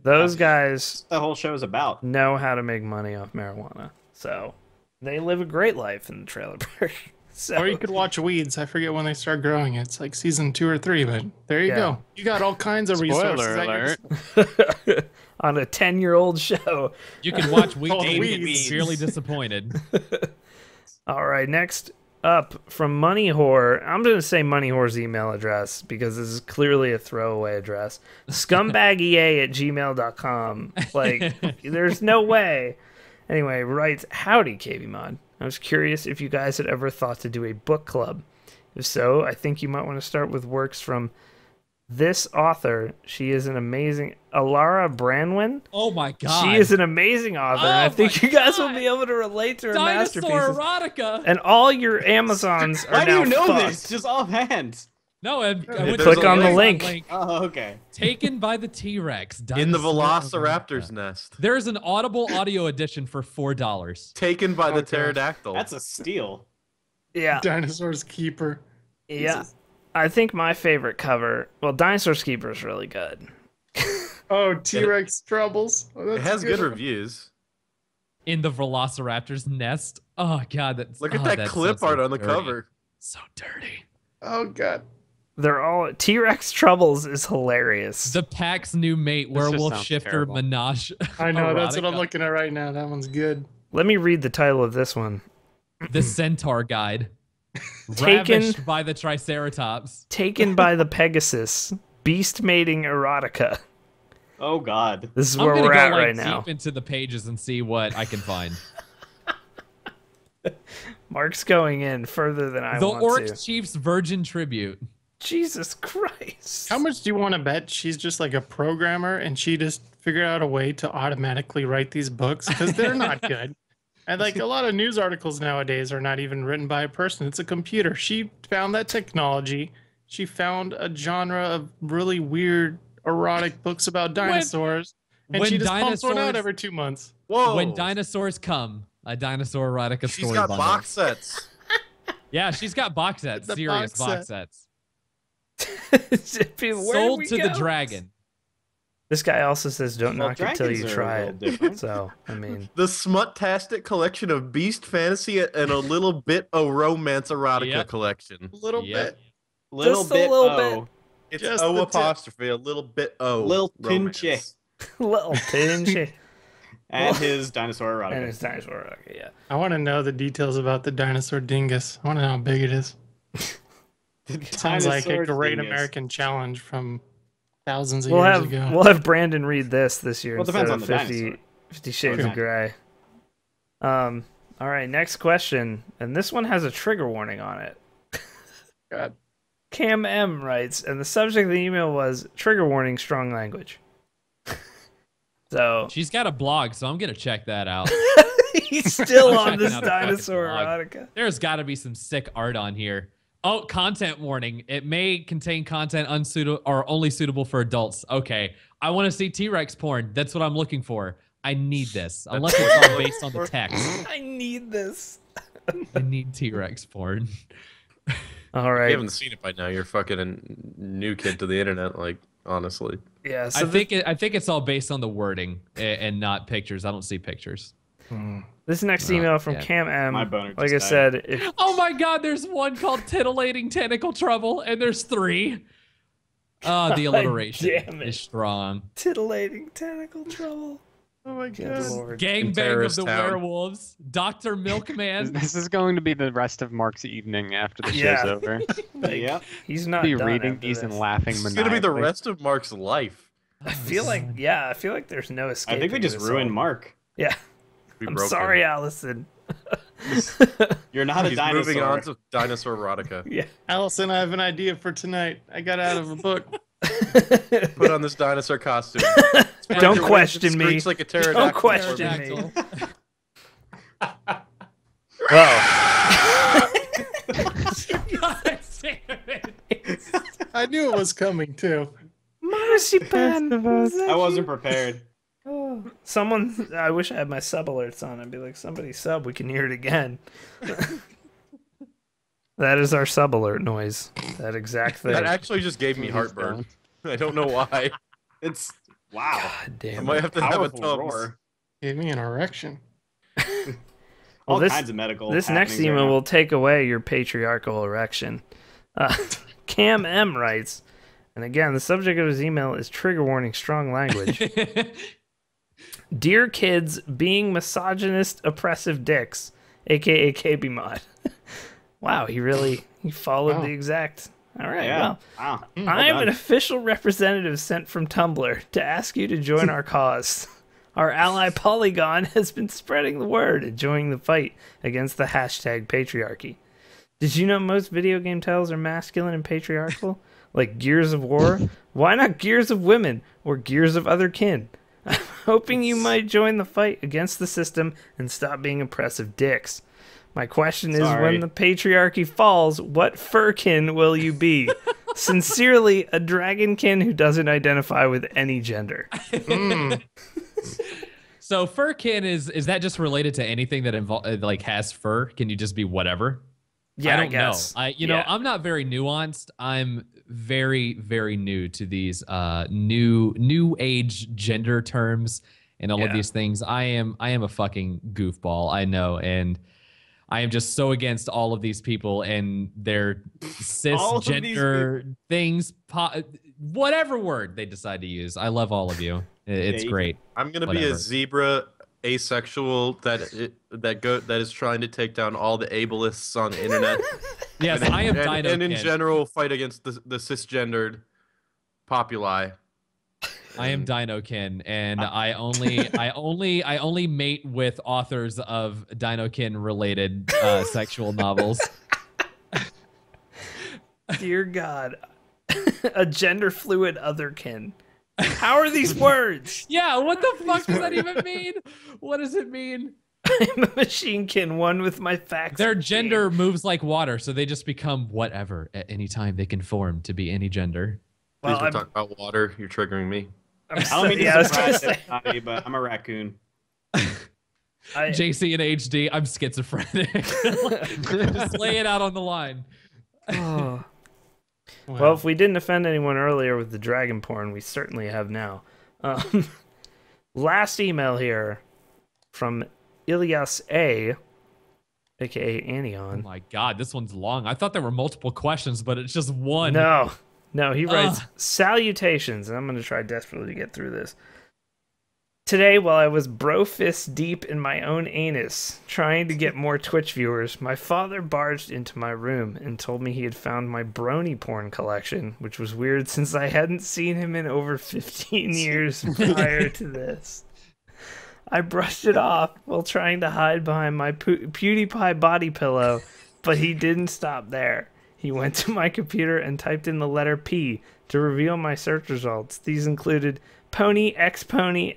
Those guys, the whole show is about, know how to make money off marijuana. So they live a great life in the trailer park. So, or you could watch Weeds. I forget when they start growing. It's like season 2 or 3, but there you go. You got all kinds of resources. Spoiler alert. On a 10-year-old show. You can watch Weeds and be severely disappointed. All right, next up from Money Whore. I'm going to say Money Whore's email address because this is clearly a throwaway address. Scumbagea@gmail.com. Like, there's no way. Anyway, writes, "Howdy, KBMOD. I was curious if you guys had ever thought to do a book club. If so, I think you might want to start with works from this author. She is an amazing Alara Branwyn. Oh my god. She is an amazing author. And I think you guys will be able to relate to her masterpieces. Dinosaur erotica. And all your Amazons are Why do now you know fucked. this? Just offhand. No, I went click to on the link. Oh, okay. Taken by the T-Rex. In the Dinosaur Velociraptor's erotica. nest. There's an Audible audio edition for $4. Taken by the Okay. pterodactyl. That's a steal. Yeah. Dinosaur's Keeper. Yeah. I think my favorite cover, well, Dinosaur's Keeper is really good. Oh, T-Rex Troubles. Oh, It has good reviews. In the Velociraptor's nest. Oh god, that's Look at that that's clip so art on the dirty. cover. So dirty. Oh god. They're all T-Rex Troubles is hilarious. The Pack's new mate, This just werewolf sounds shifter terrible. menage. I know, that's what I'm erotica. looking at right now. That one's good. Let me read the title of this one. The Centaur Guide. Taken- Ravished by the Triceratops. Taken by the Pegasus. Beast mating erotica. Oh God. This is I'm where gonna we're go at like right now. deep into the pages and see what I can find. Mark's going in further than I The want Orc to. Chief's Virgin Tribute. Jesus Christ. How much do you want to bet she's just like a programmer and she just figured out a way to automatically write these books? Because they're not good. And like a lot of news articles nowadays are not even written by a person. It's a computer. She found that technology. She found a genre of really weird erotic books about dinosaurs. And when she just pumps one out dinosaurs- every 2 months. Whoa. When dinosaurs come, a dinosaur erotica She's story got bundle. box sets. Yeah, she's got box sets, The serious box box sets. Where Sold do to we the go? dragon. This guy also says, "Don't Well, knock it till you dragons are a try little it." different. So, I mean, The Smut-tastic collection of beast fantasy and a little bit of romance erotica Yep. collection. A little Yep. bit. Little Just a bit. little oh. It's Just O the tip. apostrophe, a little bit O. Lil romance. Tinche. little tinge. And his dinosaur And erotica. it's dinosaur erotica, yeah. I want to know the details about the dinosaur dingus. I want to know how big it is. Sounds like a Dinosaur great dingus. American challenge from thousands of We'll years have ago. Brandon read this year Well, it instead depends of on the 50, dinosaur. 50 Shades Okay. of Grey. All right, next question, and this one has a trigger warning on it. God. Cam M writes, and the subject of the email was trigger warning, strong language. So She's got a blog, so I'm gonna check that out. he's still I'm on checking this out a fucking dinosaur blog. erotica. There's got to be some sick art on here. Oh, content warning. It may contain content unsuitable or only suitable for adults. Okay. I want to see T-Rex porn. That's what I'm looking for. I need this. Unless it's all based on the text. I need this. I need T-Rex porn. All If right. you haven't seen it by now, you're fucking a new kid to the internet, like, honestly. Yeah. So I think it's all based on the wording and not pictures. I don't see pictures. this next Oh, email from yeah. Cam M. My boner Like I just said, died. if Oh my god, there's one called Titillating Tentacle Trouble, and there's 3. The alliteration damn it. is strong. titillating tentacle trouble. Oh my Good god. lord. Gangbang of terrorist the town. werewolves. Dr. Milkman. This is going to be the rest of Mark's evening after the show's Yeah. over. Yep. He's not Be done reading after these this. and laughing It's gonna be the maniacally. rest of Mark's life. I feel like there's no escape. I think we just ruined Mark. Yeah. We I'm broke sorry, him. Allison. You're not a He's dinosaur. moving on to dinosaur erotica. Yeah. Allison, I have an idea for tonight. I got out of a book. Put on this dinosaur costume. Spread Don't your wings question and me. screech like a pterodactyl. Don't question me. Pterodactyl. Well, God damn it. I knew it was coming too. marzipan. I wasn't prepared. Someone. I wish I had my sub alerts on. I'd be like, somebody sub. We can hear it again. That is our sub alert noise. That exact thing. That actually just gave me heartburn. I don't know why. It's wow. God I damn might it. have to have a Powerful Tums. roar. Gave me an erection. All this- kinds of medical. This next happenings right email now. will take away your patriarchal erection. Cam M writes, and again, the subject of his email is trigger warning, strong language. Dear kids, being misogynist, oppressive dicks, aka KBMOD. Wow, he followed the exact. All right, Yeah. well, Wow. I am an official representative sent from Tumblr to ask you to join our cause. Our ally Polygon has been spreading the word and joining the fight against the hashtag patriarchy. Did you know most video game titles are masculine and patriarchal? Like Gears of War? Why not Gears of Women or Gears of Other Kin? I'm hoping you might join the fight against the system and stop being oppressive dicks. My question is, when the patriarchy falls, what furkin will you be? Sincerely, a dragonkin who doesn't identify with any gender. So furkin is that just related to anything that like has fur? Can you just be whatever? Yeah, I don't I guess. know. You know, I'm not very nuanced. I'm very, very new to these new age gender terms and all of these things. I am a fucking goofball. I know, and I am just so against all of these people and their cisgender things, whatever word they decide to use. I love all of you. It's great. I'm gonna be a zebra asexual that is trying to take down all the ableists on the internet. Yes, I am Dino and in Ken. general fight against the cisgendered populi. I am Dinokin, and I only mate with authors of Dinokin related sexual novels. Dear God, a gender fluid otherkin. How are these words? Yeah, what the fuck does that even mean? What does it mean? I'm a machinekin, one with my facts. Their gender moves like water, so they just become whatever at any time. They can form to be any gender. Please don't talk about water. You're triggering me. I don't mean to surprise everybody, but I'm a raccoon. JC and HD, I'm schizophrenic. Just lay it out on the line. Oh. Well, if we didn't offend anyone earlier with the dragon porn, we certainly have now. Last email here from Ilyas A, aka Anion. Oh my God, this one's long. I thought there were multiple questions, but it's just one. No, he writes, salutations, and I'm going to try desperately to get through this. Today, while I was bro-fist deep in my own anus, trying to get more Twitch viewers, my father barged into my room and told me he had found my brony porn collection, which was weird since I hadn't seen him in over 15 years prior to this. I brushed it off while trying to hide behind my PewDiePie body pillow, but he didn't stop there. He went to my computer and typed in the letter P to reveal my search results. These included Pony X Chipotle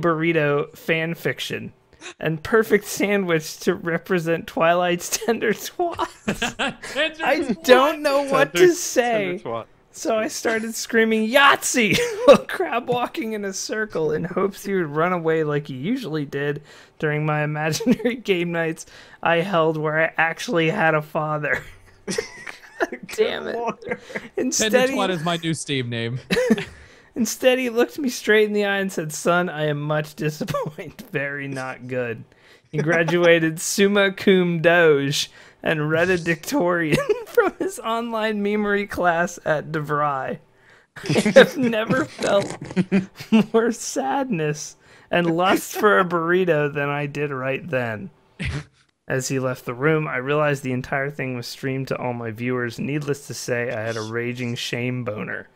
Burrito fan fiction and perfect sandwich to represent Twilight's tender twats. I don't know what to say, so I started screaming Yahtzee while crab walking in a circle in hopes he would run away like he usually did during my imaginary game nights I held where I actually had a father. Damn it. Instead, Twat is my new Steam name. Instead, he looked me straight in the eye and said, "Son, I am much disappointed. Very not good." He graduated summa cum doge and Reddittorian from his online memery class at DeVry. I have never felt more sadness and lust for a burrito than I did right then. As he left the room, I realized the entire thing was streamed to all my viewers. Needless to say, I had a raging shame boner.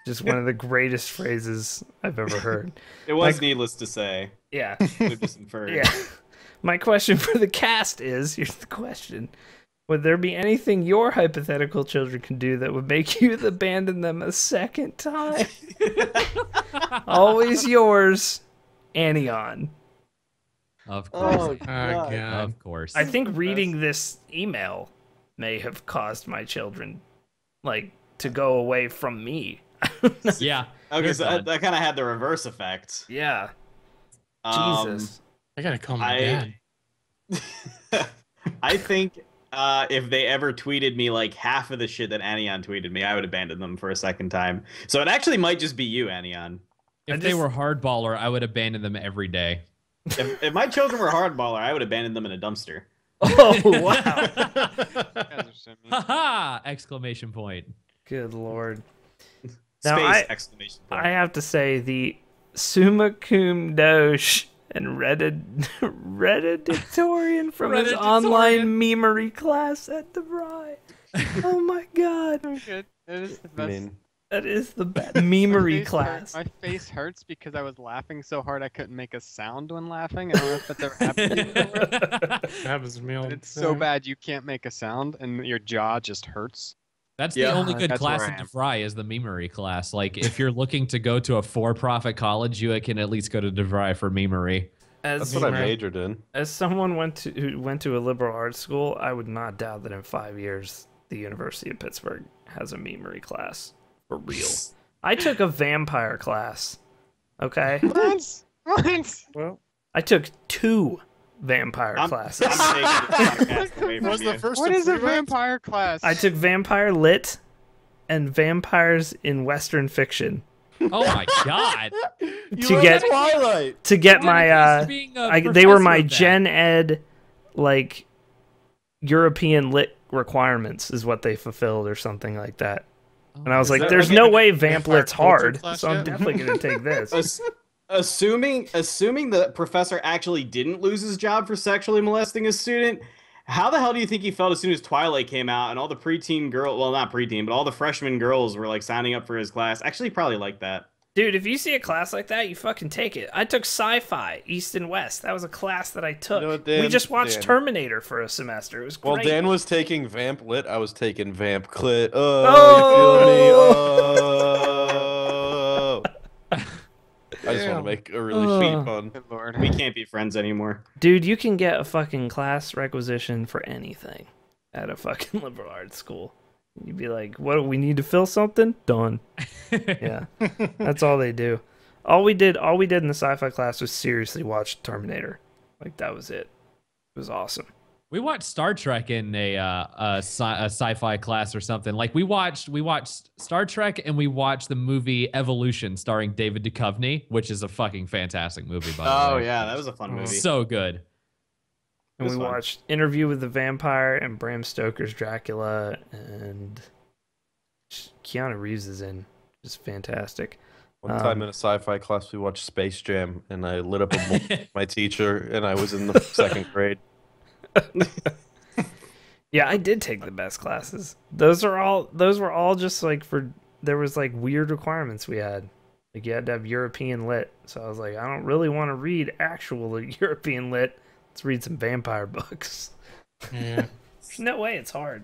Just one of the greatest phrases I've ever heard. It was needless to say. Yeah. Yeah. My question for the cast is, here's the question. Would there be anything your hypothetical children can do that would make you abandon them a second time? Always yours, Anion. Of course. Oh, God. Of course. I think reading this email may have caused my children, like, to go away from me. Yeah. Okay, so that kind of had the reverse effect. Yeah. Jesus. I gotta call my dad. I think if they ever tweeted me like half of the shit that Anion tweeted me, I would abandon them for a second time. So it actually might just be you, Anion. If they were hardballer, I would abandon them every day. If my children were hardballer, I would abandon them in a dumpster. Oh, wow. Haha! Exclamation point. Good Lord. Space exclamation point. I have to say, the summa cum doge and Redditatorian from his online memery class at DeVry. Oh my god. I'm good. It is the best. That is the best memery class. My face hurts because I was laughing so hard I couldn't make a sound when laughing. I don't know if that's ever happened to you before. That happens to me all the time. It's so bad you can't make a sound and your jaw just hurts. That's the only good That's class where in I am. DeVry is the memery class. Like, if you're looking to go to a for-profit college, you can at least go to DeVry for memery. That's what I majored in. As someone who went to a liberal arts school, I would not doubt that in 5 years, the University of Pittsburgh has a memery class. For real. I took a vampire class. Okay? What? Well, I took 2 vampire classes. I'm taking this podcast away from was you. the first What of is a 3 months? vampire class? I took vampire lit and vampires in Western fiction. Oh my god. To get Twilight. to get What my is being a they were professor my of that? gen ed like European lit requirements is what they fulfilled or something like that. And I was like, that there's like no a way vamp vampire lit's culture hard, class so I'm yet? definitely gonna take this. Assuming the professor actually didn't lose his job for sexually molesting a student, how the hell do you think he felt as soon as Twilight came out and all the preteen well, not preteen, but all the freshman girls were like signing up for his class? Actually, he probably liked that. Dude, if you see a class like that, you fucking take it. I took sci-fi, East and West. That was a class that I took. You know what, we Dan? just watched Dan. Terminator for a semester. It was great. Well, Dan was taking Vamp Lit. I was taking Vamp Clit. Oh, you feel me? Oh. I just want to make a really sweet pun. Good lord. We can't be friends anymore. Dude, you can get a fucking class requisition for anything at a fucking liberal arts school. You'd be like, what do we need to fill something? Done. Yeah. That's all they do. All we did in the sci-fi class was seriously watch Terminator. Like, that was it. It was awesome. We watched Star Trek in a sci-fi class or something. Like, we watched Star Trek and we watched the movie Evolution starring David Duchovny, which is a fucking fantastic movie, by the way. Oh yeah, that was a fun movie. So good. And we It was fun. watched Interview with the Vampire and Bram Stoker's Dracula, and Keanu Reeves is in. Just fantastic. One time in a sci-fi class, we watched Space Jam, and I lit up a bowl with my teacher, and I was in the 2nd grade. Yeah, I did take the best classes. Those were all just like there was like weird requirements we had. Like, you had to have European lit. So I was like, I don't really want to read actual European lit. Let's read some vampire books. Yeah. No way, it's hard.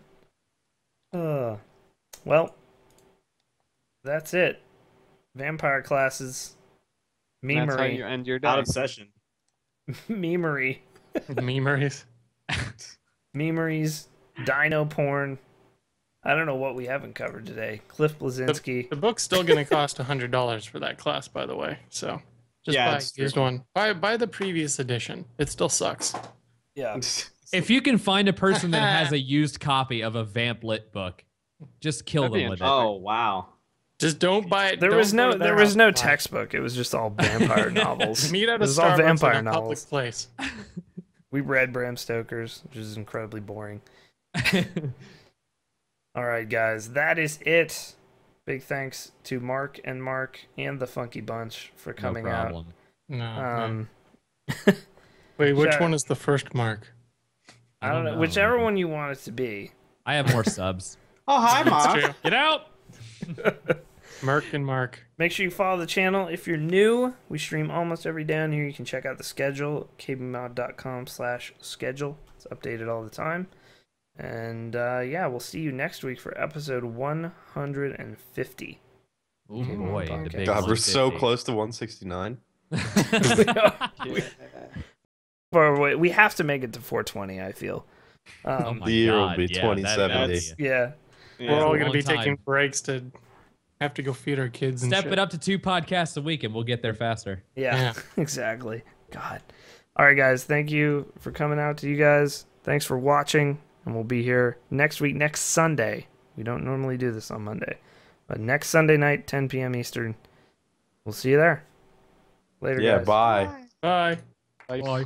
Well, that's it. Vampire classes. That's how you Memery. end your day. Out of session. Memery. Memories. Memories. Dino porn. I don't know what we haven't covered today. Cliff Blazinski. The book's still going to cost $100 for that class, by the way. So just Yeah, buy it's a used true. one. Buy the previous edition. It still sucks. Yeah. If you can find a person that has a used copy of a Vamp Lit book, just kill That'd be them with it. Oh wow. Just don't buy it. There don't was go no to their there was house no and buy it. textbook. It was just all vampire novels. Meet at It a was all Starbucks vampire in a public novels. place. We read Bram Stoker's, which is incredibly boring. All right, guys, that is it. Big thanks to Mark and the Funky Bunch for No coming out. problem. No. Wait, which Shout- one is the first mark? I don't know. Whichever one you want it to be. I have more subs. Oh hi, That's Mom. true. Get out! Merc and Mark. Make sure you follow the channel. If you're new, we stream almost every day on here. You can check out the schedule, kbmod.com/schedule. It's updated all the time. And yeah, we'll see you next week for episode 150. Oh boy, the podcast. big God, we're so 150. close to 169. We have to make it to 420, I feel. Oh my The year will God, be yeah, 2070. that's- Yeah. Yeah. We're all a going to be long time. taking breaks to have to go feed our kids and Step shit. it up to 2 podcasts a week and we'll get there faster. Yeah, Yeah. exactly. God. All right, guys. Thank you for coming out to you guys. Thanks for watching. And we'll be here next week, next Sunday. We don't normally do this on Monday. But next Sunday night, 10 p.m. Eastern. We'll see you there. Later, Yeah, guys. bye. Bye. Bye.